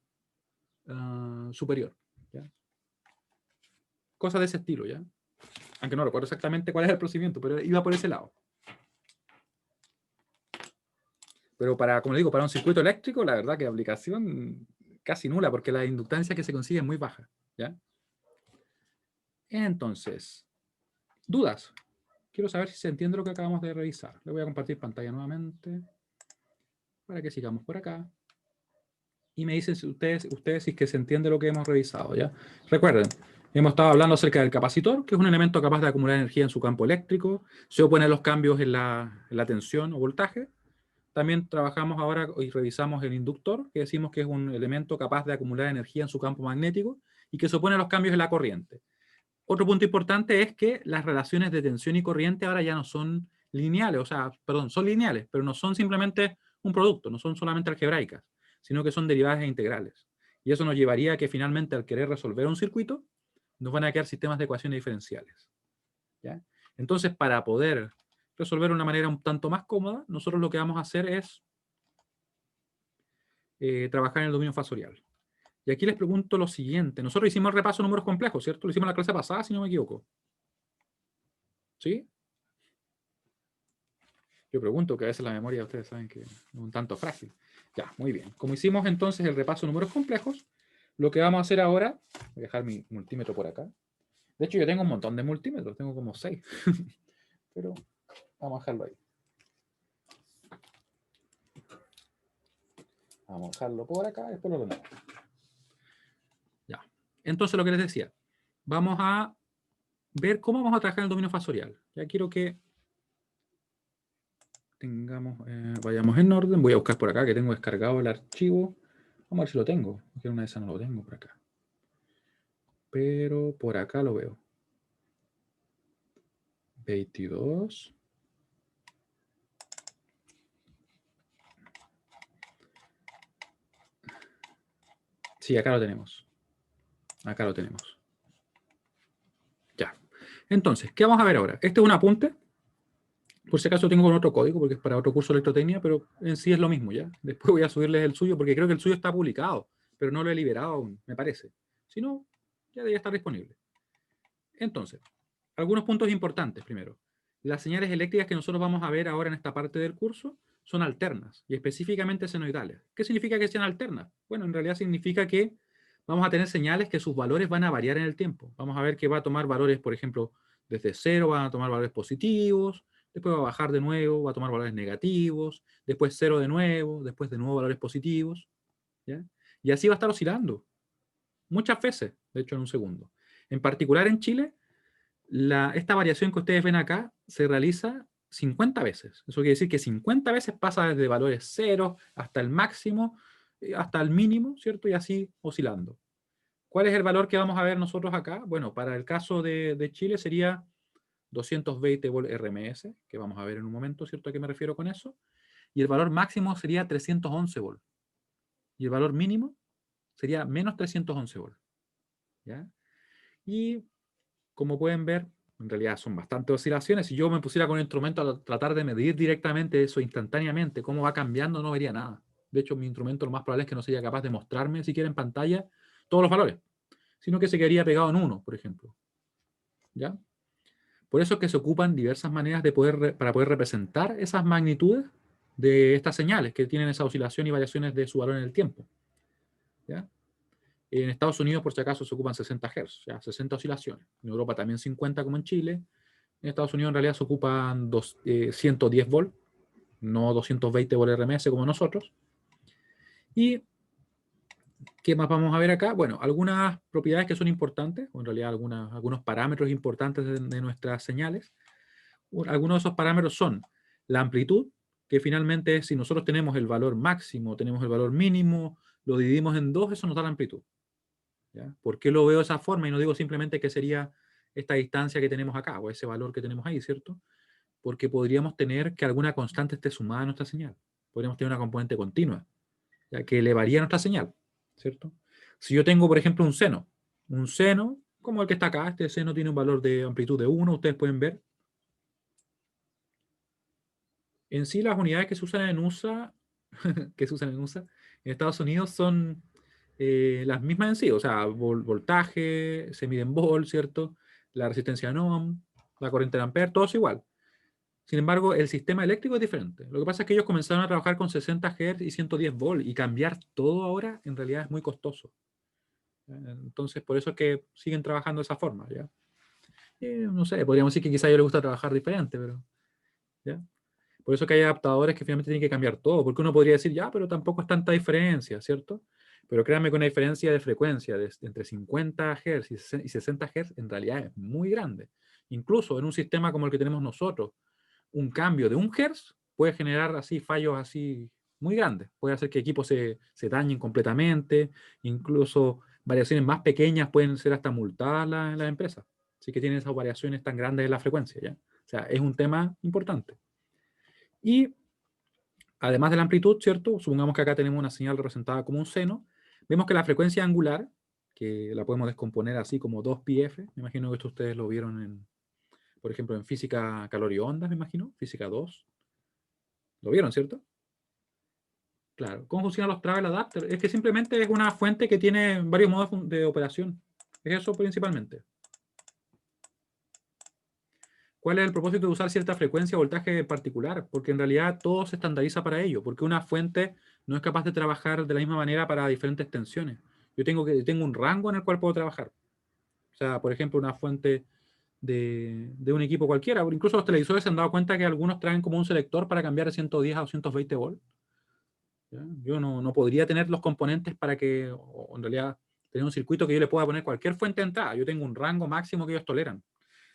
superior. ¿Ya? Cosas de ese estilo, ¿ya? Aunque no recuerdo exactamente cuál es el procedimiento, pero iba por ese lado. Pero como le digo, para un circuito eléctrico, la verdad que aplicación casi nula, porque la inductancia que se consigue es muy baja, ¿ya? Entonces, dudas. Quiero saber si se entiende lo que acabamos de revisar. Le voy a compartir pantalla nuevamente para que sigamos por acá. Y me dicen si ustedes si es que se entiende lo que hemos revisado, ¿ya? Recuerden, hemos estado hablando acerca del capacitor, que es un elemento capaz de acumular energía en su campo eléctrico, se opone a los cambios en la tensión o voltaje. También trabajamos ahora y revisamos el inductor, que decimos que es un elemento capaz de acumular energía en su campo magnético y que se opone a los cambios en la corriente. Otro punto importante es que las relaciones de tensión y corriente ahora ya no son lineales, o sea, perdón, son lineales, pero no son simplemente un producto, no son solamente algebraicas, sino que son derivadas e integrales. Y eso nos llevaría a que finalmente al querer resolver un circuito, nos van a quedar sistemas de ecuaciones diferenciales. ¿Ya? Entonces, para poder resolver de una manera un tanto más cómoda, nosotros lo que vamos a hacer es trabajar en el dominio fasorial. Y aquí les pregunto lo siguiente. Nosotros hicimos el repaso de números complejos, ¿cierto? Lo hicimos en la clase pasada, si no me equivoco. ¿Sí? Yo pregunto, que a veces la memoria, ustedes saben que es un tanto frágil. Ya, muy bien. Como hicimos entonces el repaso de números complejos, lo que vamos a hacer ahora, voy a dejar mi multímetro por acá. De hecho, yo tengo un montón de multímetros, tengo como 6. Pero vamos a dejarlo ahí. Vamos a dejarlo por acá, después lo vemos. Ya. Entonces, lo que les decía, vamos a ver cómo vamos a trabajar en el dominio fasorial. Ya quiero que tengamos, vayamos en orden. Voy a buscar por acá que tengo descargado el archivo. Vamos a ver si lo tengo, porque una de esas no lo tengo por acá. Pero por acá lo veo. 22. Sí, acá lo tenemos. Acá lo tenemos. Ya. Entonces, ¿qué vamos a ver ahora? Este es un apunte. Por si acaso tengo con otro código, porque es para otro curso de electrotecnia, pero en sí es lo mismo, ¿ya? Después voy a subirles el suyo, porque creo que el suyo está publicado, pero no lo he liberado aún, me parece. Si no, ya debería estar disponible. Entonces, algunos puntos importantes primero. Las señales eléctricas que nosotros vamos a ver ahora en esta parte del curso son alternas, y específicamente senoidales. ¿Qué significa que sean alternas? Bueno, en realidad significa que vamos a tener señales que sus valores van a variar en el tiempo. Vamos a ver que va a tomar valores, por ejemplo, desde 0 van a tomar valores positivos, después va a bajar de nuevo, va a tomar valores negativos, después 0 de nuevo valores positivos, ¿ya? Y así va a estar oscilando, muchas veces, de hecho en un segundo. En particular en Chile, esta variación que ustedes ven acá se realiza 50 veces. Eso quiere decir que 50 veces pasa desde valores 0 hasta el máximo, hasta el mínimo, ¿cierto? Y así oscilando. ¿Cuál es el valor que vamos a ver nosotros acá? Bueno, para el caso de Chile sería 220 volt RMS, que vamos a ver en un momento, ¿cierto? ¿A qué me refiero con eso? Y el valor máximo sería 311 volt. Y el valor mínimo sería menos 311 volt. ¿Ya? Y como pueden ver, en realidad son bastantes oscilaciones. Si yo me pusiera con un instrumento a tratar de medir directamente eso instantáneamente, cómo va cambiando, no vería nada. De hecho, mi instrumento lo más probable es que no sería capaz de mostrarme siquiera en pantalla todos los valores, sino que se quedaría pegado en uno, por ejemplo. ¿Ya? Por eso es que se ocupan diversas maneras para poder representar esas magnitudes de estas señales que tienen esa oscilación y variaciones de su valor en el tiempo. ¿Ya? En Estados Unidos, por si acaso, se ocupan 60 Hz, ¿ya? 60 oscilaciones. En Europa también 50, como en Chile. En Estados Unidos, en realidad, se ocupan 110 volt, no 220 volt RMS como nosotros. ¿Y qué más vamos a ver acá? Bueno, algunas propiedades que son importantes, o en realidad algunos parámetros importantes de nuestras señales. Algunos de esos parámetros son la amplitud, que finalmente si nosotros tenemos el valor máximo, tenemos el valor mínimo, lo dividimos en dos, eso nos da la amplitud. ¿Ya? ¿Por qué lo veo de esa forma? Y no digo simplemente que sería esta distancia que tenemos acá, o ese valor que tenemos ahí, ¿cierto? Porque podríamos tener que alguna constante esté sumada a nuestra señal. Podríamos tener una componente continua, ya que elevaría nuestra señal, ¿cierto? Si yo tengo, por ejemplo, un seno, como el que está acá, este seno tiene un valor de amplitud de 1, ustedes pueden ver. En sí, las unidades que se usan en USA, en Estados Unidos son las mismas en sí, o sea, voltaje, se mide en volt, ¿cierto? La resistencia en ohm, la corriente en ampere, todo es igual. Sin embargo, el sistema eléctrico es diferente. Lo que pasa es que ellos comenzaron a trabajar con 60 Hz y 110 volt y cambiar todo ahora en realidad es muy costoso. Entonces, por eso es que siguen trabajando de esa forma, ¿ya? No sé, podríamos decir que quizá a ellos les gusta trabajar diferente, pero, ¿ya? Por eso que hay adaptadores que finalmente tienen que cambiar todo, porque uno podría decir, ya, pero tampoco es tanta diferencia, ¿cierto? Pero créanme que una diferencia de frecuencia entre 50 Hz y 60 Hz en realidad es muy grande. Incluso en un sistema como el que tenemos nosotros, un cambio de 1 Hz puede generar así fallos así muy grandes. Puede hacer que equipos se dañen completamente, incluso variaciones más pequeñas pueden ser hasta multadas en las empresas. Así que tienen esas variaciones tan grandes en la frecuencia, ¿ya? O sea, es un tema importante. Y además de la amplitud, ¿cierto? Supongamos que acá tenemos una señal representada como un seno. Vemos que la frecuencia angular, que la podemos descomponer así como 2πf, me imagino que esto ustedes lo vieron en, por ejemplo, en física calor y ondas, me imagino, física 2. ¿Lo vieron, cierto? Claro. ¿Cómo funcionan los travel adapters? Es que simplemente es una fuente que tiene varios modos de operación. Es eso principalmente. ¿Cuál es el propósito de usar cierta frecuencia o voltaje particular? Porque en realidad todo se estandariza para ello, porque una fuente no es capaz de trabajar de la misma manera para diferentes tensiones. Yo tengo un rango en el cual puedo trabajar. O sea, por ejemplo, una fuente de un equipo cualquiera. Incluso los televisores se han dado cuenta que algunos traen como un selector para cambiar de 110 a 220 volts. ¿Ya? Yo no podría tener los componentes para que, o en realidad, tener un circuito que yo le pueda poner cualquier fuente de entrada. Yo tengo un rango máximo que ellos toleran.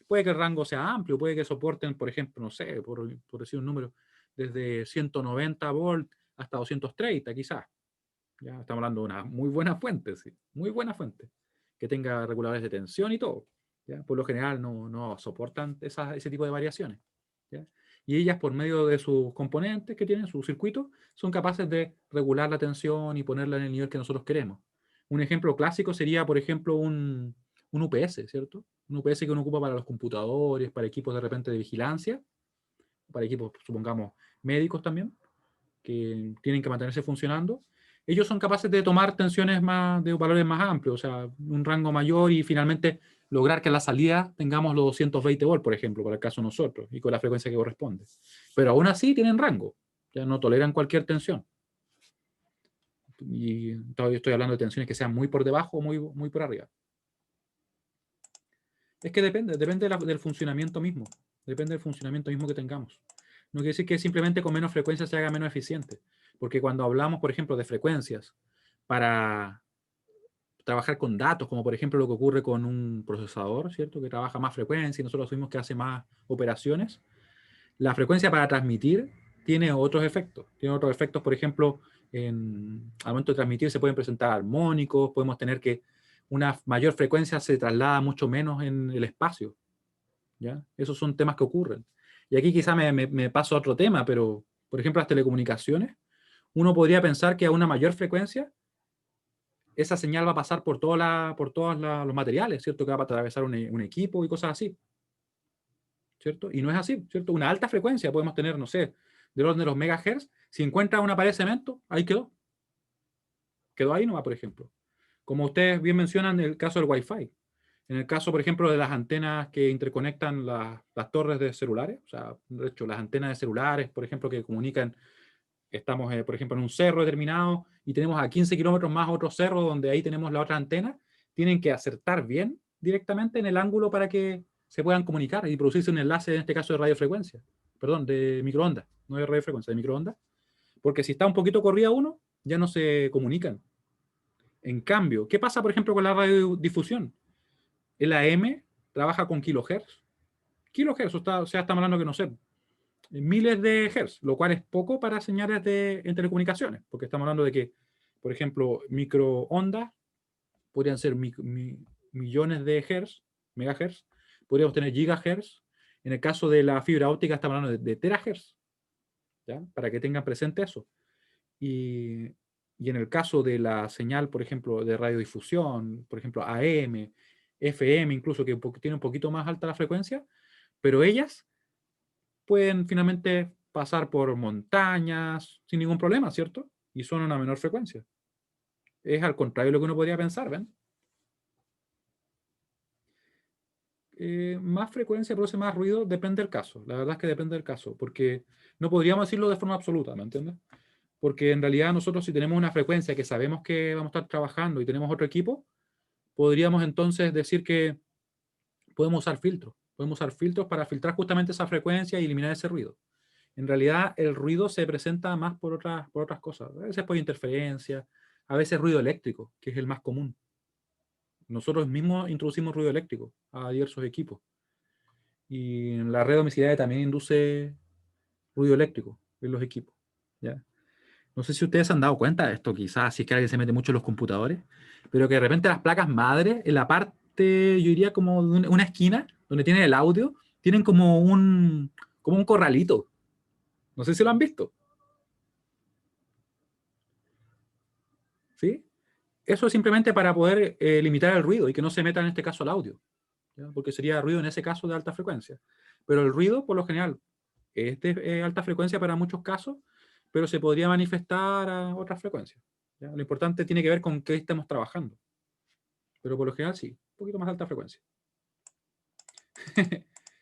Puede que el rango sea amplio, puede que soporten, por ejemplo, no sé, por decir un número, desde 190 volts hasta 230, quizás. Ya estamos hablando de una muy buena fuente, sí, muy buena fuente, que tenga reguladores de tensión y todo. ¿Ya? Por lo general no soportan ese tipo de variaciones. ¿Ya? Y ellas, por medio de sus componentes que tienen, sus circuitos, son capaces de regular la tensión y ponerla en el nivel que nosotros queremos. Un ejemplo clásico sería, por ejemplo, un UPS, ¿cierto? Un UPS que uno ocupa para los computadores, para equipos de repente de vigilancia, para equipos, supongamos, médicos también, que tienen que mantenerse funcionando. Ellos son capaces de tomar tensiones de valores más amplios, o sea, un rango mayor y finalmente lograr que a la salida tengamos los 220 volts, por ejemplo, para el caso de nosotros, y con la frecuencia que corresponde. Pero aún así tienen rango, ya no toleran cualquier tensión. Y todavía estoy hablando de tensiones que sean muy por debajo o muy por arriba. Es que depende del funcionamiento mismo. Depende del funcionamiento mismo que tengamos. No quiere decir que simplemente con menos frecuencia se haga menos eficiente. Porque cuando hablamos, por ejemplo, de frecuencias para trabajar con datos, como por ejemplo lo que ocurre con un procesador, ¿cierto? Que trabaja más frecuencia y nosotros asumimos que hace más operaciones. La frecuencia para transmitir tiene otros efectos. Tiene otros efectos, por ejemplo, al momento de transmitir se pueden presentar armónicos, podemos tener que una mayor frecuencia se traslada mucho menos en el espacio. ¿Ya? Esos son temas que ocurren. Y aquí quizá me paso a otro tema, pero, por ejemplo, las telecomunicaciones, uno podría pensar que a una mayor frecuencia, esa señal va a pasar por todos los materiales, ¿cierto? Que va a atravesar un equipo y cosas así, ¿cierto? Y no es así, ¿cierto? Una alta frecuencia podemos tener, no sé, del orden de los megahertz. Si encuentra una pared de cemento, ahí quedó. Quedó ahí nomás, por ejemplo. Como ustedes bien mencionan el caso del Wi-Fi. En el caso, por ejemplo, de las antenas que interconectan las torres de celulares, o sea, de hecho, las antenas de celulares, por ejemplo, que comunican, estamos, por ejemplo, en un cerro determinado y tenemos a 15 kilómetros más otro cerro donde ahí tenemos la otra antena, tienen que acertar bien directamente en el ángulo para que se puedan comunicar y producirse un enlace, en este caso de radiofrecuencia, perdón, de microondas, no de radiofrecuencia, de microondas, porque si está un poquito corrida uno, ya no se comunican. En cambio, ¿qué pasa, por ejemplo, con la radiodifusión? El AM trabaja con kilohertz. Kilohertz, o sea, estamos hablando que no sé, miles de hertz, lo cual es poco para señales en telecomunicaciones, porque estamos hablando de que, por ejemplo, microondas podrían ser millones de hertz, megahertz, podríamos tener gigahertz. En el caso de la fibra óptica estamos hablando de terahertz, ¿ya? Para que tengan presente eso. Y en el caso de la señal, por ejemplo, de radiodifusión, por ejemplo, AM, FM, incluso que tiene un poquito más alta la frecuencia, pero ellas pueden finalmente pasar por montañas sin ningún problema, ¿cierto? Y son una menor frecuencia. Es al contrario de lo que uno podría pensar, ¿ven? Más frecuencia produce más ruido, depende del caso. La verdad es que depende del caso, porque no podríamos decirlo de forma absoluta, ¿me entiendes? Porque en realidad nosotros si tenemos una frecuencia que sabemos que vamos a estar trabajando y tenemos otro equipo, podríamos entonces decir que podemos usar filtros. Podemos usar filtros para filtrar justamente esa frecuencia y eliminar ese ruido. En realidad el ruido se presenta más por otras cosas. A veces por interferencia, a veces ruido eléctrico, que es el más común. Nosotros mismos introducimos ruido eléctrico a diversos equipos. Y la red domiciliaria también induce ruido eléctrico en los equipos. ¿Ya? No sé si ustedes se han dado cuenta de esto, quizás si es que alguien se mete mucho en los computadores, pero que de repente las placas madre, en la parte, yo diría como de una esquina, donde tienen el audio, tienen como un corralito. No sé si lo han visto, ¿sí? Eso es simplemente para poder limitar el ruido y que no se meta en este caso el audio, ¿ya? Porque sería ruido en ese caso de alta frecuencia. Pero el ruido, por lo general, es de alta frecuencia para muchos casos, pero se podría manifestar a otras frecuencias, ¿ya? Lo importante tiene que ver con qué estamos trabajando. Pero por lo general sí, un poquito más alta frecuencia.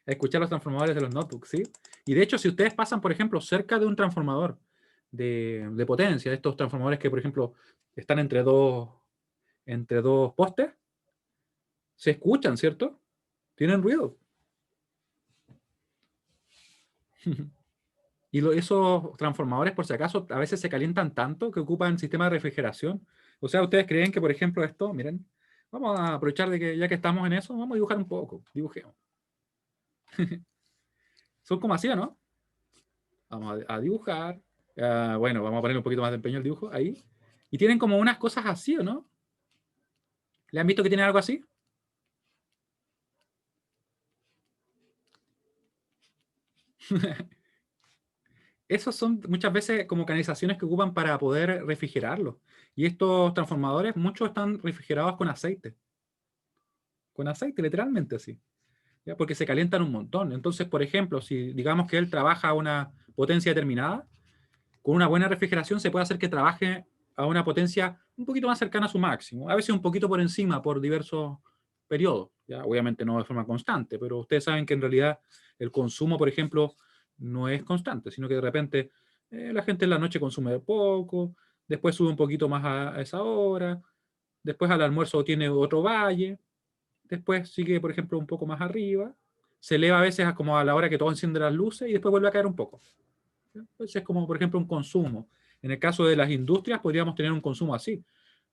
Escuchar los transformadores de los notebooks, ¿sí? Y de hecho, si ustedes pasan, por ejemplo, cerca de un transformador de potencia, estos transformadores que, por ejemplo, están entre dos postes, se escuchan, ¿cierto? Tienen ruido. Y esos transformadores, por si acaso, a veces se calientan tanto que ocupan sistema de refrigeración. O sea, ustedes creen que, por ejemplo, esto, miren, vamos a aprovechar de que ya que estamos en eso, vamos a dibujar un poco. Dibujemos. Son como así, ¿no? Vamos a dibujar. Bueno, vamos a poner un poquito más de empeño al dibujo, ahí. Y tienen como unas cosas así, ¿o no? ¿Le han visto que tienen algo así? Esos son muchas veces como canalizaciones que ocupan para poder refrigerarlo. Y estos transformadores, muchos están refrigerados con aceite. Con aceite, literalmente así. ¿Ya? Porque se calientan un montón. Entonces, por ejemplo, si digamos que él trabaja a una potencia determinada, con una buena refrigeración se puede hacer que trabaje a una potencia un poquito más cercana a su máximo, a veces un poquito por encima por diversos periodos, ¿ya? Obviamente no de forma constante, pero ustedes saben que en realidad el consumo, por ejemplo, no es constante, sino que de repente la gente en la noche consume poco, después sube un poquito más a esa hora, después al almuerzo tiene otro valle, después sigue, por ejemplo, un poco más arriba, se eleva a veces como a la hora que todo enciende las luces y después vuelve a caer un poco. Entonces es como, por ejemplo, un consumo. En el caso de las industrias, podríamos tener un consumo así.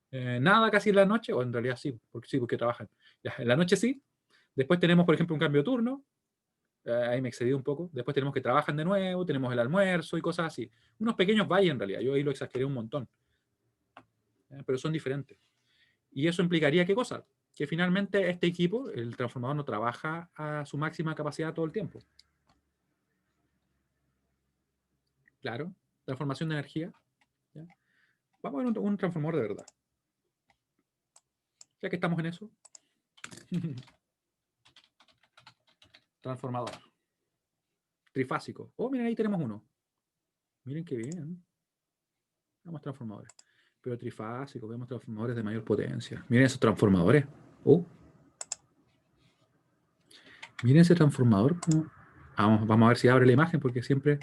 Nada casi en la noche, o en realidad sí, porque trabajan. Ya, en la noche sí. Después tenemos, por ejemplo, un cambio de turno. Ahí me excedí un poco. Después tenemos que trabajan de nuevo, tenemos el almuerzo y cosas así. Unos pequeños valles en realidad. Yo ahí lo exageré un montón. Pero son diferentes. Y eso implicaría, ¿qué cosa? Que finalmente este equipo, el transformador, no trabaja a su máxima capacidad todo el tiempo. Claro, transformación de energía. ¿Ya? Vamos a ver un transformador de verdad. Ya que estamos en eso. Transformador. Trifásico. Oh, miren, ahí tenemos uno. Miren qué bien. Vemos transformadores. Pero trifásico, vemos transformadores de mayor potencia. Miren esos transformadores. Oh, miren ese transformador. Vamos a ver si abre la imagen, porque siempre...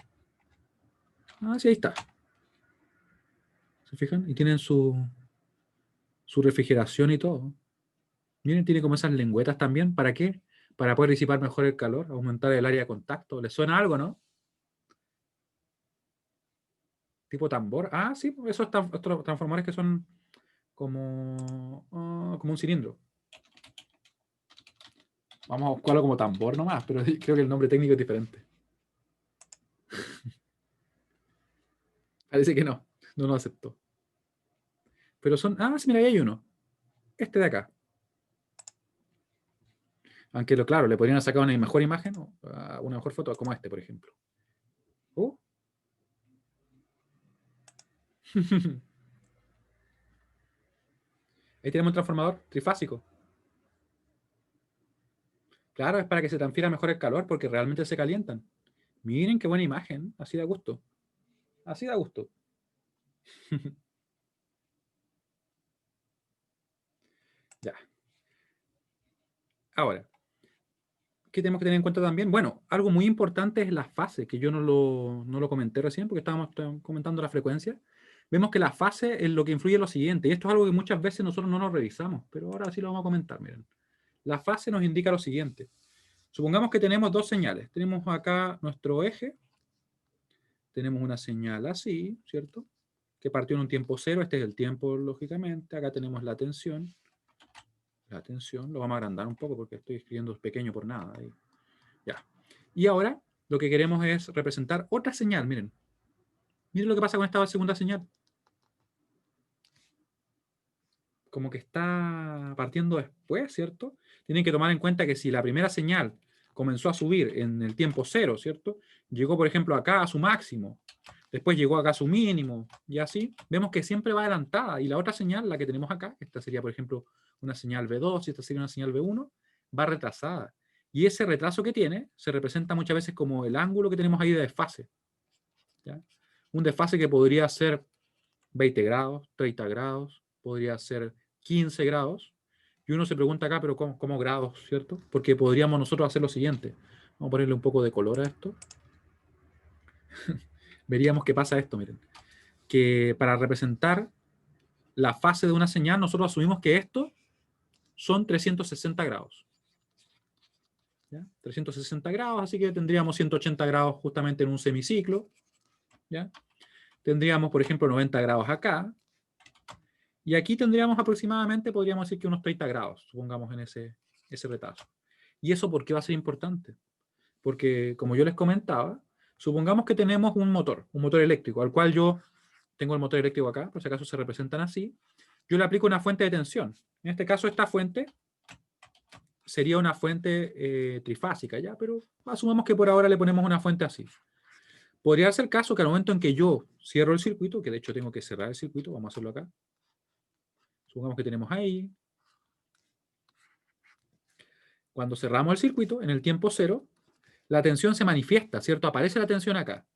Ah, sí, ahí está. ¿Se fijan? Y tienen su refrigeración y todo. Miren, tiene como esas lengüetas también. ¿Para qué? Para poder disipar mejor el calor, aumentar el área de contacto. ¿Les suena algo, no? Tipo tambor. Ah, sí, esos estos transformadores que son como un cilindro. Vamos a buscarlo como tambor nomás, pero creo que el nombre técnico es diferente. Parece que no, no lo aceptó. Pero son, sí, mira, ahí hay uno. Este de acá. Aunque, claro, le podrían sacar una mejor imagen o una mejor foto como este, por ejemplo. Oh. Ahí tenemos un transformador trifásico. Claro, es para que se transfiera mejor el calor porque realmente se calientan. Miren qué buena imagen, así da gusto. Así da gusto. Ya. Ahora, ¿qué tenemos que tener en cuenta también? Bueno, algo muy importante es la fase, que yo no lo comenté recién porque estábamos comentando la frecuencia. Vemos que la fase es lo que influye en lo siguiente, y esto es algo que muchas veces nosotros no nos revisamos, pero ahora sí lo vamos a comentar, miren. La fase nos indica lo siguiente. Supongamos que tenemos dos señales. Tenemos acá nuestro eje, tenemos una señal así, ¿cierto? Que partió en un tiempo cero, este es el tiempo, lógicamente. Acá tenemos la tensión. La tensión, lo vamos a agrandar un poco porque estoy escribiendo pequeño por nada. Ahí. Ya. Y ahora lo que queremos es representar otra señal. Miren. Miren lo que pasa con esta segunda señal. Como que está partiendo después, ¿cierto? Tienen que tomar en cuenta que si la primera señal comenzó a subir en el tiempo cero, ¿cierto? Llegó, por ejemplo, acá a su máximo. Después llegó acá a su mínimo, y así. Vemos que siempre va adelantada. Y la otra señal, la que tenemos acá, esta sería, por ejemplo, una señal B2, y esta sería una señal B1, va retrasada. Y ese retraso que tiene se representa muchas veces como el ángulo que tenemos ahí de desfase, ¿ya? Un desfase que podría ser 20 grados, 30 grados, podría ser 15 grados. Y uno se pregunta acá, pero ¿cómo grados, cierto? Porque podríamos nosotros hacer lo siguiente. Vamos a ponerle un poco de color a esto. Veríamos que pasa esto, miren. Que para representar la fase de una señal, nosotros asumimos que esto son 360 grados. ¿Ya? 360 grados, así que tendríamos 180 grados justamente en un semiciclo. ¿Ya? Tendríamos, por ejemplo, 90 grados acá. Y aquí tendríamos aproximadamente, podríamos decir que unos 30 grados, supongamos en ese retraso. ¿Y eso por qué va a ser importante? Porque, como yo les comentaba, supongamos que tenemos un motor eléctrico, al cual yo tengo el motor eléctrico acá, por si acaso se representan así. Yo le aplico una fuente de tensión. En este caso, esta fuente sería una fuente trifásica, ¿ya? Pero asumamos que por ahora le ponemos una fuente así. Podría ser el caso que al momento en que yo cierro el circuito, que de hecho tengo que cerrar el circuito, vamos a hacerlo acá. Supongamos que tenemos ahí. Cuando cerramos el circuito, en el tiempo cero, la tensión se manifiesta, ¿cierto? Aparece la tensión acá.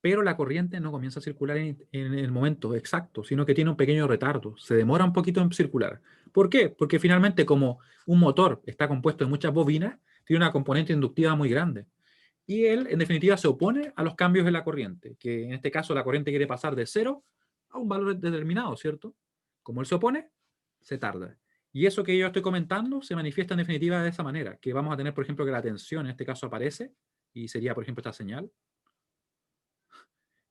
Pero la corriente no comienza a circular en el momento exacto, sino que tiene un pequeño retardo. Se demora un poquito en circular. ¿Por qué? Porque finalmente, como un motor está compuesto de muchas bobinas, tiene una componente inductiva muy grande. Y él, en definitiva, se opone a los cambios en la corriente, que en este caso la corriente quiere pasar de 0 a un valor determinado, ¿cierto? Como él se opone, se tarda. Y eso que yo estoy comentando se manifiesta en definitiva de esa manera, que vamos a tener, por ejemplo, que la tensión en este caso aparece, y sería, por ejemplo, esta señal,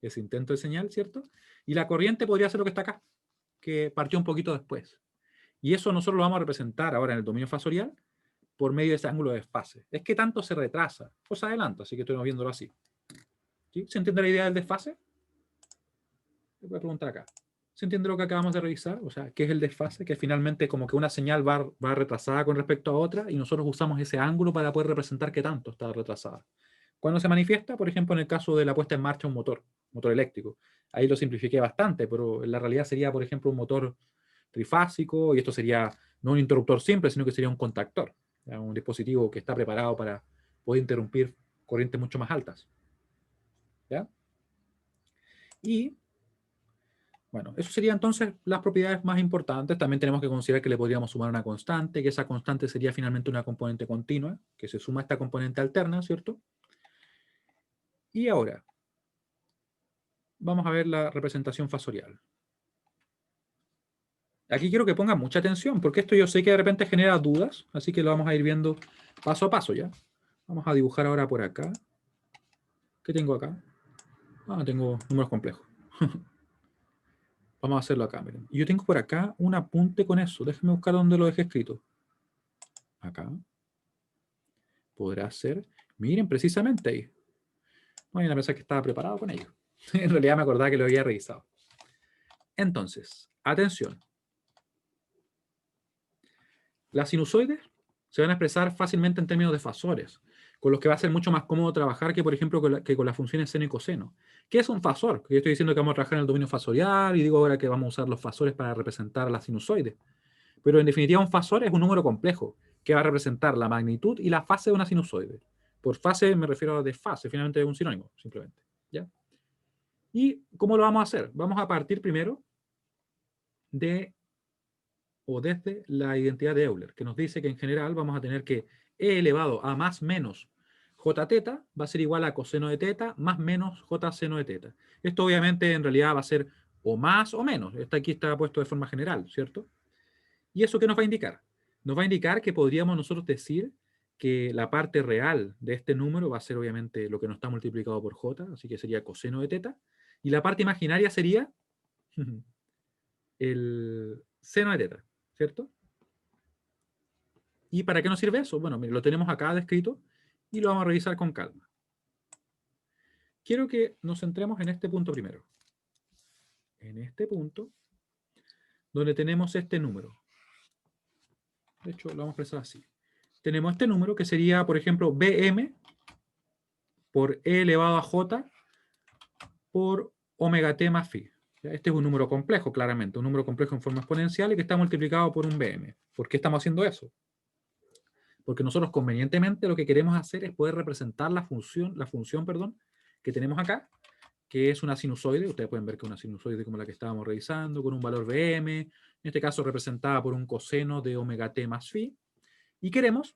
ese intento de señal, ¿cierto? Y la corriente podría ser lo que está acá, que partió un poquito después. Y eso nosotros lo vamos a representar ahora en el dominio fasorial por medio de ese ángulo de desfase. Es que tanto se retrasa o se adelanta, así que estoy viéndolo así. ¿Sí? ¿Se entiende la idea del desfase? Le voy a preguntar acá. ¿Se entiende lo que acabamos de revisar? O sea, ¿qué es el desfase? Que finalmente como que una señal va retrasada con respecto a otra y nosotros usamos ese ángulo para poder representar qué tanto está retrasada. ¿Cuándo se manifiesta? Por ejemplo, en el caso de la puesta en marcha de un motor eléctrico. Ahí lo simplifiqué bastante, pero en la realidad sería, por ejemplo, un motor trifásico y esto sería no un interruptor simple, sino que sería un contactor, ¿ya? Un dispositivo que está preparado para poder interrumpir corrientes mucho más altas. ¿Ya? Y bueno, eso sería entonces las propiedades más importantes. También tenemos que considerar que le podríamos sumar una constante, que esa constante sería finalmente una componente continua, que se suma a esta componente alterna, ¿cierto? Y ahora, vamos a ver la representación fasorial. Aquí quiero que pongan mucha atención, porque esto yo sé que de repente genera dudas, así que lo vamos a ir viendo paso a paso, ¿ya? Vamos a dibujar ahora por acá. ¿Qué tengo acá? Tengo números complejos. Vamos a hacerlo acá, miren. Y yo tengo por acá un apunte con eso. Déjenme buscar dónde lo dejé escrito. Acá. Podrá ser. Miren, precisamente ahí. No vayan a pensar que estaba preparado con ello. En realidad me acordaba que lo había revisado. Entonces, atención. Las sinusoides se van a expresar fácilmente en términos de fasores, con los que va a ser mucho más cómodo trabajar que, por ejemplo, con las funciones seno y coseno. ¿Qué es un fasor? Yo estoy diciendo que vamos a trabajar en el dominio fasorial y digo ahora que vamos a usar los fasores para representar las sinusoides. Pero en definitiva un fasor es un número complejo que va a representar la magnitud y la fase de una sinusoide. Por fase me refiero a desfase, finalmente es un sinónimo, simplemente. ¿Ya? ¿Y cómo lo vamos a hacer? Vamos a partir primero desde la identidad de Euler, que nos dice que en general vamos a tener que e elevado a más menos j teta va a ser igual a coseno de teta más menos j seno de teta. Esto obviamente en realidad va a ser o más o menos. Aquí está puesto de forma general, ¿cierto? ¿Y eso qué nos va a indicar? Nos va a indicar que podríamos nosotros decir que la parte real de este número va a ser obviamente lo que no está multiplicado por j, así que sería coseno de teta, y la parte imaginaria sería el seno de teta, ¿cierto? ¿Y para qué nos sirve eso? Bueno, mire, lo tenemos acá descrito y lo vamos a revisar con calma. Quiero que nos centremos en este punto primero. En este punto, donde tenemos este número. De hecho, lo vamos a expresar así. Tenemos este número que sería, por ejemplo, Bm por e elevado a j por omega t más phi. Este es un número complejo, claramente, un número complejo en forma exponencial y que está multiplicado por un BM. ¿Por qué estamos haciendo eso? Porque nosotros convenientemente lo que queremos hacer es poder representar la función, perdón, que tenemos acá, que es una sinusoide. Ustedes pueden ver que es una sinusoide como la que estábamos revisando, con un valor BM, en este caso representada por un coseno de omega t más phi. Y queremos,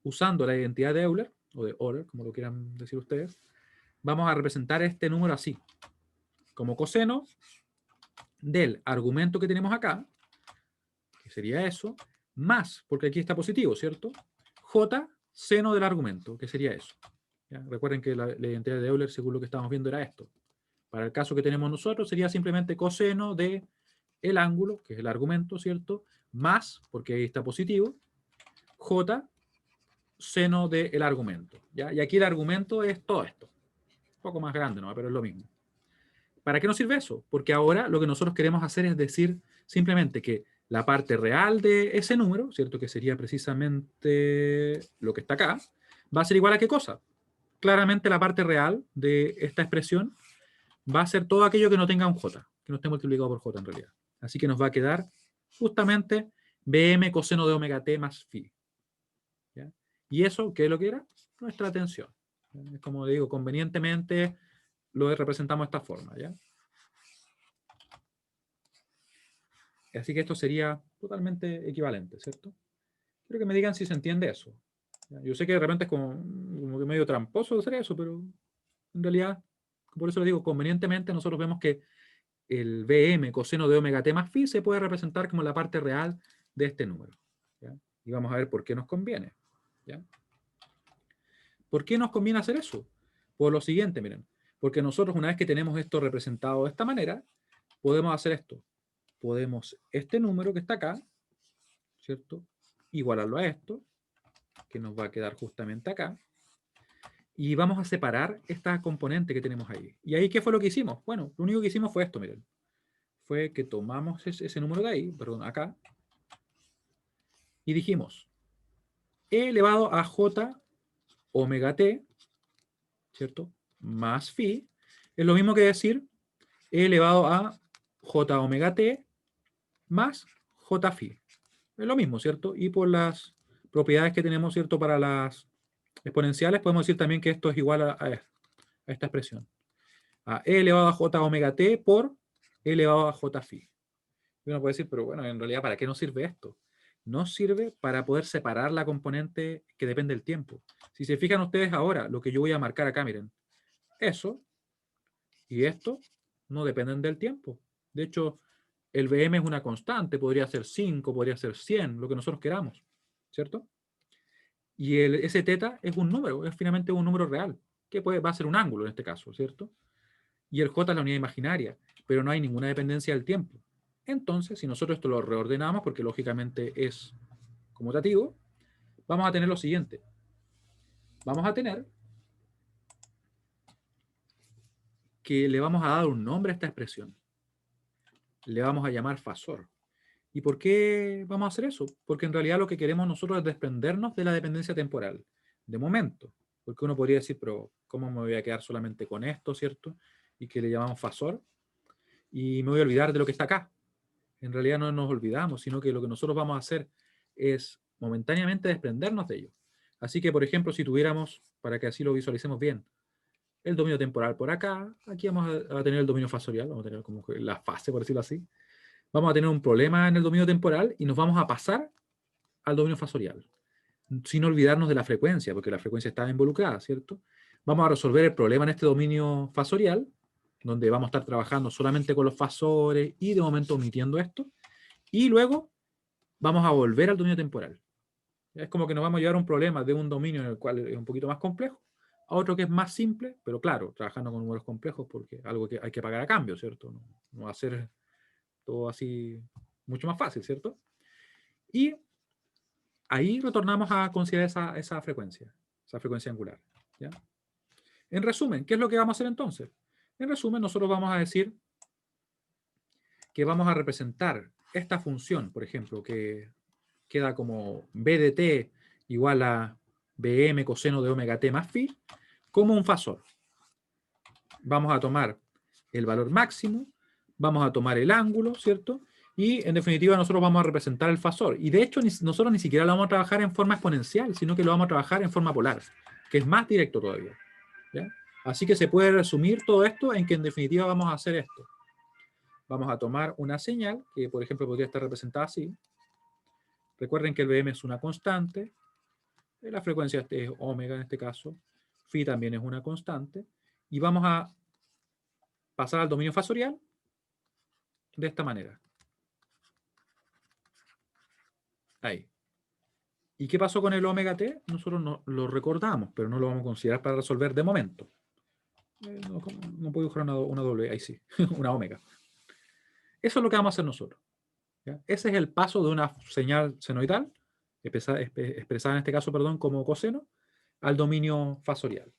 usando la identidad de Euler, o de Euler, como lo quieran decir ustedes, vamos a representar este número así, como coseno del argumento que tenemos acá, que sería eso, más, porque aquí está positivo, ¿cierto? J seno del argumento, que sería eso. ¿Ya? Recuerden que la identidad de Euler, según lo que estábamos viendo, era esto. Para el caso que tenemos nosotros, sería simplemente coseno de el ángulo, que es el argumento, ¿cierto? Más, porque ahí está positivo, J seno del argumento. ¿Ya? Y aquí el argumento es todo esto. Un poco más grande, ¿no? Pero es lo mismo. ¿Para qué nos sirve eso? Porque ahora lo que nosotros queremos hacer es decir simplemente que la parte real de ese número, ¿cierto? Que sería precisamente lo que está acá, va a ser igual a qué cosa. Claramente la parte real de esta expresión va a ser todo aquello que no tenga un j, que no esté multiplicado por j en realidad. Así que nos va a quedar justamente bm coseno de omega t más phi. ¿Ya? Y eso, ¿qué es lo que era? Nuestra tensión. ¿Ya? Como digo, convenientemente lo representamos de esta forma. ¿Ya? Así que esto sería totalmente equivalente, ¿cierto? Quiero que me digan si se entiende eso. ¿Ya? Yo sé que de repente es como que medio tramposo hacer eso, pero en realidad, por eso le digo, convenientemente nosotros vemos que el Bm coseno de omega t más phi se puede representar como la parte real de este número. ¿Ya? Y vamos a ver por qué nos conviene. ¿Ya? ¿Por qué nos conviene hacer eso? Por lo siguiente, miren. Porque nosotros una vez que tenemos esto representado de esta manera, podemos hacer esto. Podemos este número que está acá, ¿cierto? Igualarlo a esto, que nos va a quedar justamente acá. Y vamos a separar esta componente que tenemos ahí. ¿Y ahí qué fue lo que hicimos? Bueno, lo único que hicimos fue esto, miren. Fue que tomamos ese número de ahí, perdón, acá, y dijimos e elevado a j omega t, ¿cierto? Más phi, es lo mismo que decir e elevado a j omega t más j phi. Es lo mismo, ¿cierto? Y por las propiedades que tenemos, ¿cierto? Para las exponenciales, podemos decir también que esto es igual a esta expresión. A e elevado a j omega t por e elevado a j phi. Y uno puede decir, pero bueno, en realidad, ¿para qué nos sirve esto? Nos sirve para poder separar la componente que depende del tiempo. Si se fijan ustedes ahora, lo que yo voy a marcar acá, miren, eso y esto no dependen del tiempo. De hecho, el Bm es una constante, podría ser 5, podría ser 100, lo que nosotros queramos, ¿cierto? Y ese teta es un número, es finalmente un número real, que va a ser un ángulo en este caso, ¿cierto? Y el j es la unidad imaginaria, pero no hay ninguna dependencia del tiempo. Entonces, si nosotros esto lo reordenamos, porque lógicamente es conmutativo, vamos a tener lo siguiente. Vamos a tener que le vamos a dar un nombre a esta expresión. Le vamos a llamar fasor. ¿Y por qué vamos a hacer eso? Porque en realidad lo que queremos nosotros es desprendernos de la dependencia temporal, de momento. Porque uno podría decir, pero ¿cómo me voy a quedar solamente con esto, cierto? Y que le llamamos fasor. Y me voy a olvidar de lo que está acá. En realidad no nos olvidamos, sino que lo que nosotros vamos a hacer es momentáneamente desprendernos de ello. Así que, por ejemplo, si tuviéramos, para que así lo visualicemos bien, el dominio temporal por acá, aquí vamos a tener el dominio fasorial, vamos a tener como la fase, por decirlo así. Vamos a tener un problema en el dominio temporal y nos vamos a pasar al dominio fasorial, sin olvidarnos de la frecuencia, porque la frecuencia está involucrada, ¿cierto? Vamos a resolver el problema en este dominio fasorial, donde vamos a estar trabajando solamente con los fasores y de momento omitiendo esto, y luego vamos a volver al dominio temporal. Es como que nos vamos a llevar un problema de un dominio en el cual es un poquito más complejo, a otro que es más simple, pero claro, trabajando con números complejos porque algo que hay que pagar a cambio, ¿cierto? No va a ser todo así mucho más fácil, ¿cierto? Y ahí retornamos a considerar esa frecuencia angular. ¿Ya? En resumen, ¿qué es lo que vamos a hacer entonces? En resumen, nosotros vamos a decir que vamos a representar esta función, por ejemplo, que queda como b de t igual a bm coseno de omega t más phi, como un fasor. Vamos a tomar el valor máximo, vamos a tomar el ángulo, ¿cierto? Y en definitiva nosotros vamos a representar el fasor. Y de hecho nosotros ni siquiera lo vamos a trabajar en forma exponencial, sino que lo vamos a trabajar en forma polar, que es más directo todavía, ¿ya? Así que se puede resumir todo esto en que en definitiva vamos a hacer esto. Vamos a tomar una señal, que por ejemplo podría estar representada así. Recuerden que el Bm es una constante, la frecuencia es omega en este caso, phi también es una constante, y vamos a pasar al dominio fasorial de esta manera. Ahí. ¿Y qué pasó con el omega t? Nosotros no, lo recordamos, pero no lo vamos a considerar para resolver de momento. No puedo dibujar una doble, ahí sí, una omega. Eso es lo que vamos a hacer nosotros, ¿ya? Ese es el paso de una señal senoidal, expresada en este caso, perdón, como coseno, al dominio fasorial.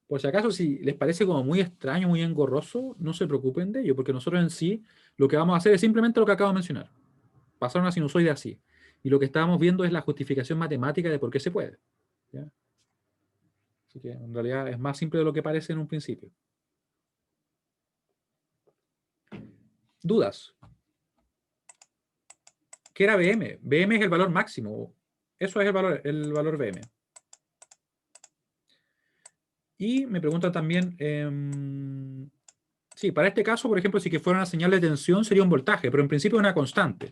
Por si acaso, si les parece como muy extraño, muy engorroso, no se preocupen de ello, porque nosotros en sí lo que vamos a hacer es simplemente lo que acabo de mencionar. Pasar una sinusoide así. Y lo que estábamos viendo es la justificación matemática de por qué se puede, ¿ya? Así que en realidad es más simple de lo que parece en un principio. ¿Dudas? ¿Qué era Bm? Bm es el valor máximo. Eso es el valor Bm. Y me preguntan también, sí, para este caso, por ejemplo, si que fuera una señal de tensión sería un voltaje, pero en principio es una constante.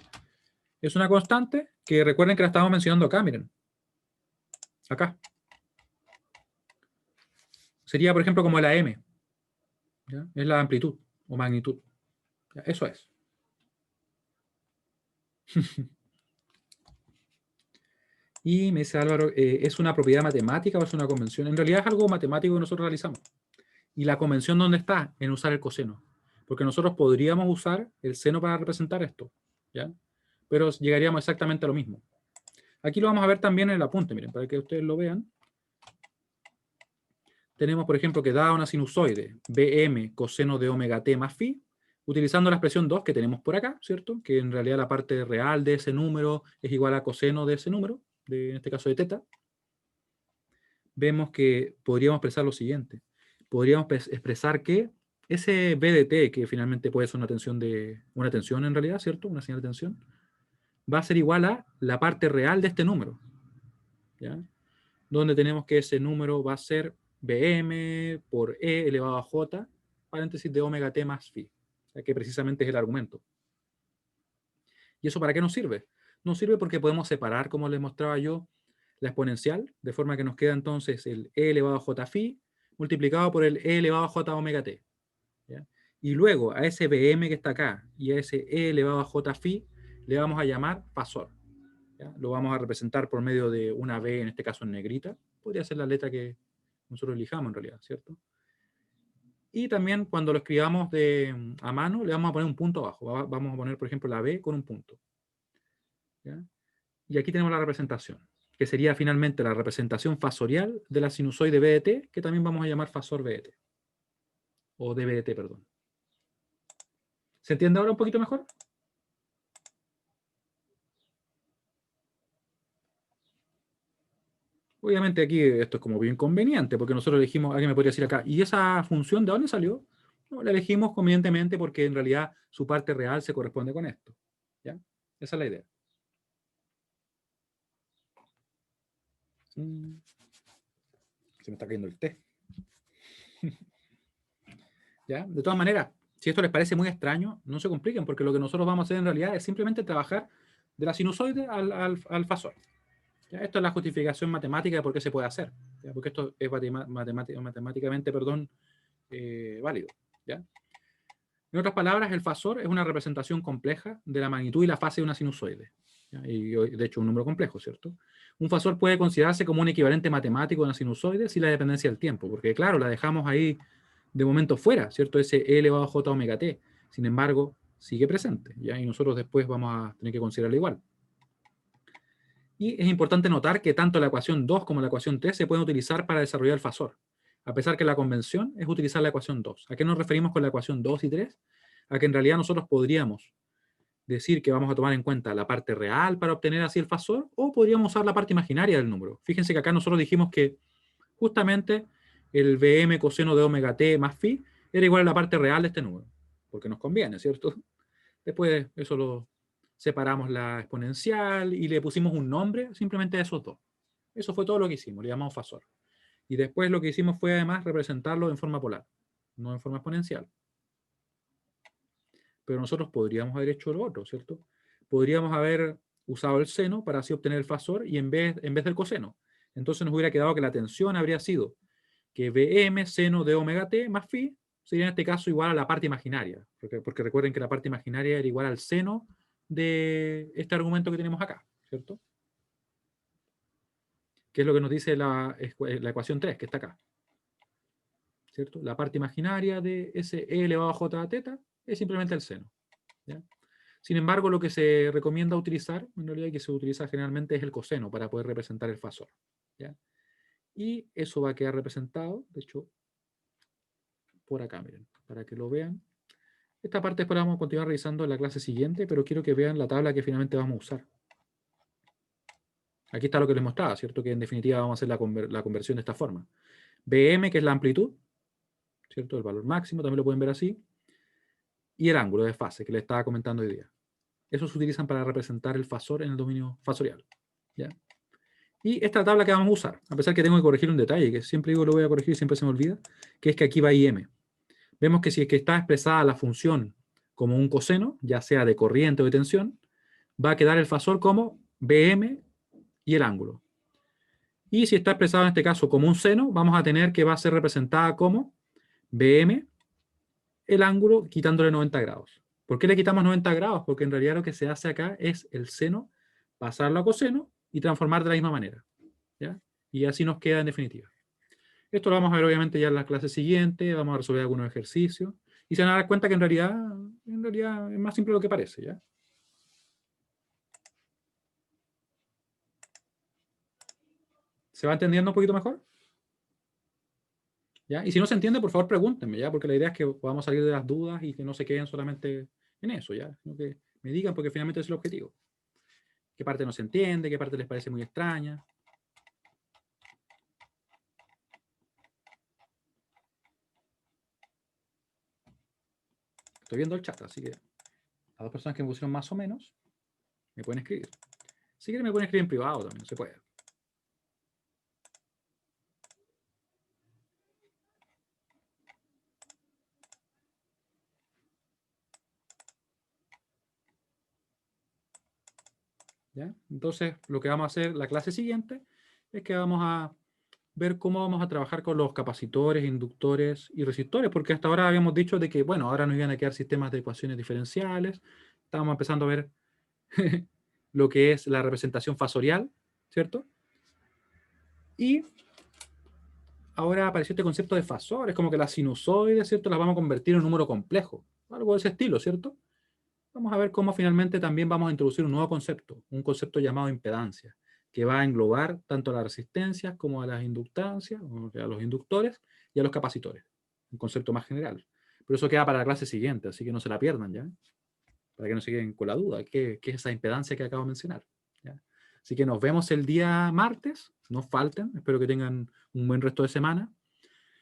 Es una constante que recuerden que la estamos mencionando acá, miren. Acá. Sería, por ejemplo, como la m, ¿ya? Es la amplitud o magnitud. ¿Ya? Eso es. Y me dice Álvaro, ¿es una propiedad matemática o es una convención? En realidad es algo matemático que nosotros realizamos. ¿Y la convención dónde está? En usar el coseno. Porque nosotros podríamos usar el seno para representar esto, ¿ya? Pero llegaríamos exactamente a lo mismo. Aquí lo vamos a ver también en el apunte, miren, para que ustedes lo vean. Tenemos, por ejemplo, que da una sinusoide, Bm coseno de omega t más phi, utilizando la expresión 2 que tenemos por acá, ¿cierto? Que en realidad la parte real de ese número es igual a coseno de ese número, en este caso de teta. Vemos que podríamos expresar lo siguiente. Podríamos expresar que ese B de t, que finalmente puede ser una tensión en realidad, ¿cierto? Una señal de tensión, va a ser igual a la parte real de este número, ¿ya? Donde tenemos que ese número va a ser Bm por E elevado a J, paréntesis de omega t más phi, que precisamente es el argumento. ¿Y eso para qué nos sirve? Nos sirve porque podemos separar, como les mostraba yo, la exponencial, de forma que nos queda entonces el E elevado a J phi multiplicado por el E elevado a J omega t, ¿ya? Y luego a ese Bm que está acá y a ese E elevado a J phi le vamos a llamar fasor, ¿ya? Lo vamos a representar por medio de una B, en este caso en negrita. Podría ser la letra que nosotros elijamos en realidad, ¿cierto? Y también cuando lo escribamos a mano, le vamos a poner un punto abajo. Vamos a poner, por ejemplo, la B con un punto, ¿ya? Y aquí tenemos la representación, que sería finalmente la representación fasorial de la sinusoide B de t, que también vamos a llamar fasor B de t, o dB de t, perdón. ¿Se entiende ahora un poquito mejor? Obviamente aquí esto es como bien conveniente, porque nosotros elegimos, alguien me podría decir acá, ¿y esa función de dónde salió? No, la elegimos convenientemente porque en realidad su parte real se corresponde con esto, ¿ya? Esa es la idea. Se me está cayendo el té. ¿Ya? De todas maneras, si esto les parece muy extraño, no se compliquen, porque lo que nosotros vamos a hacer en realidad es simplemente trabajar de la sinusoide al fasor. ¿Ya? Esto es la justificación matemática de por qué se puede hacer, ¿ya? Porque esto es matemáticamente, perdón, válido, ¿ya? En otras palabras, el fasor es una representación compleja de la magnitud y la fase de una sinusoide, ¿ya? Y de hecho un número complejo, ¿cierto? Un fasor puede considerarse como un equivalente matemático de una sinusoide sin la dependencia del tiempo, porque claro, la dejamos ahí de momento fuera, ¿cierto? Ese E elevado a J omega t. Sin embargo, sigue presente, ¿ya? Y nosotros después vamos a tener que considerarlo igual. Y es importante notar que tanto la ecuación 2 como la ecuación 3 se pueden utilizar para desarrollar el fasor, a pesar que la convención es utilizar la ecuación 2. ¿A qué nos referimos con la ecuación 2 y 3? A que en realidad nosotros podríamos decir que vamos a tomar en cuenta la parte real para obtener así el fasor, o podríamos usar la parte imaginaria del número. Fíjense que acá nosotros dijimos que justamente el Vm coseno de omega t más phi era igual a la parte real de este número, porque nos conviene, ¿cierto? Después eso lo separamos la exponencial y le pusimos un nombre simplemente a esos dos. Eso fue todo lo que hicimos, le llamamos fasor. Y después lo que hicimos fue además representarlo en forma polar, no en forma exponencial. Pero nosotros podríamos haber hecho lo otro, ¿cierto? Podríamos haber usado el seno para así obtener el fasor y en vez del coseno. Entonces nos hubiera quedado que la tensión habría sido que Vm seno de omega t más phi sería en este caso igual a la parte imaginaria, porque recuerden que la parte imaginaria era igual al seno de este argumento que tenemos acá, ¿cierto? Que es lo que nos dice la ecuación 3, que está acá, ¿cierto? La parte imaginaria de ese e elevado a j teta es simplemente el seno, ¿ya? Sin embargo, lo que se recomienda utilizar, en realidad que se utiliza generalmente es el coseno para poder representar el fasor, ¿ya? Y eso va a quedar representado, de hecho, por acá, miren, para que lo vean. Esta parte después la vamos a continuar revisando en la clase siguiente, pero quiero que vean la tabla que finalmente vamos a usar. Aquí está lo que les mostraba, ¿cierto? Que en definitiva vamos a hacer la conversión de esta forma. Bm, que es la amplitud, ¿cierto? El valor máximo, también lo pueden ver así. Y el ángulo de fase, que les estaba comentando hoy día. Esos se utilizan para representar el fasor en el dominio fasorial, ¿ya? Y esta tabla que vamos a usar, a pesar que tengo que corregir un detalle, que siempre digo lo voy a corregir y siempre se me olvida, que es que aquí va IM. Vemos que si es que está expresada la función como un coseno, ya sea de corriente o de tensión, va a quedar el fasor como Bm y el ángulo. Y si está expresado en este caso como un seno, vamos a tener que va a ser representada como Bm, el ángulo, quitándole 90 grados. ¿Por qué le quitamos 90 grados? Porque en realidad lo que se hace acá es el seno, pasarlo a coseno y transformar de la misma manera, ¿ya? Y así nos queda en definitiva. Esto lo vamos a ver obviamente ya en la clase siguiente, vamos a resolver algunos ejercicios y se van a dar cuenta que en realidad es más simple de lo que parece, ¿ya? ¿Se va entendiendo un poquito mejor? ¿Ya? Y si no se entiende, por favor pregúntenme, ¿ya? Porque la idea es que podamos salir de las dudas y que no se queden solamente en eso, ¿ya? Sino que me digan, porque finalmente es el objetivo. ¿Qué parte no se entiende? ¿Qué parte les parece muy extraña? Estoy viendo el chat, así que las dos personas que me pusieron más o menos me pueden escribir. Si quieren me pueden escribir en privado también, se puede. ¿Ya? Entonces, lo que vamos a hacer la clase siguiente es que vamos a ver cómo vamos a trabajar con los capacitores, inductores y resistores, porque hasta ahora habíamos dicho de que, bueno, ahora nos iban a quedar sistemas de ecuaciones diferenciales, estábamos empezando a ver lo que es la representación fasorial, ¿cierto? Y ahora apareció este concepto de fasores, como que las sinusoides, ¿cierto? Las vamos a convertir en un número complejo, algo de ese estilo, ¿cierto? Vamos a ver cómo finalmente también vamos a introducir un nuevo concepto, un concepto llamado impedancia, que va a englobar tanto a las resistencias como a las inductancias, o sea, a los inductores y a los capacitores. Un concepto más general. Pero eso queda para la clase siguiente, así que no se la pierdan ya, para que no se queden con la duda, ¿qué es esa impedancia que acabo de mencionar? ¿Ya? Así que nos vemos el día martes, no falten, espero que tengan un buen resto de semana.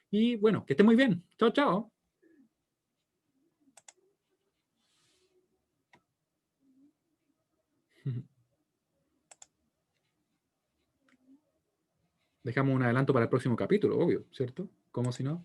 Y bueno, que estén muy bien. Chao, chao. Dejamos un adelanto para el próximo capítulo, obvio, ¿cierto? ¿Cómo si no?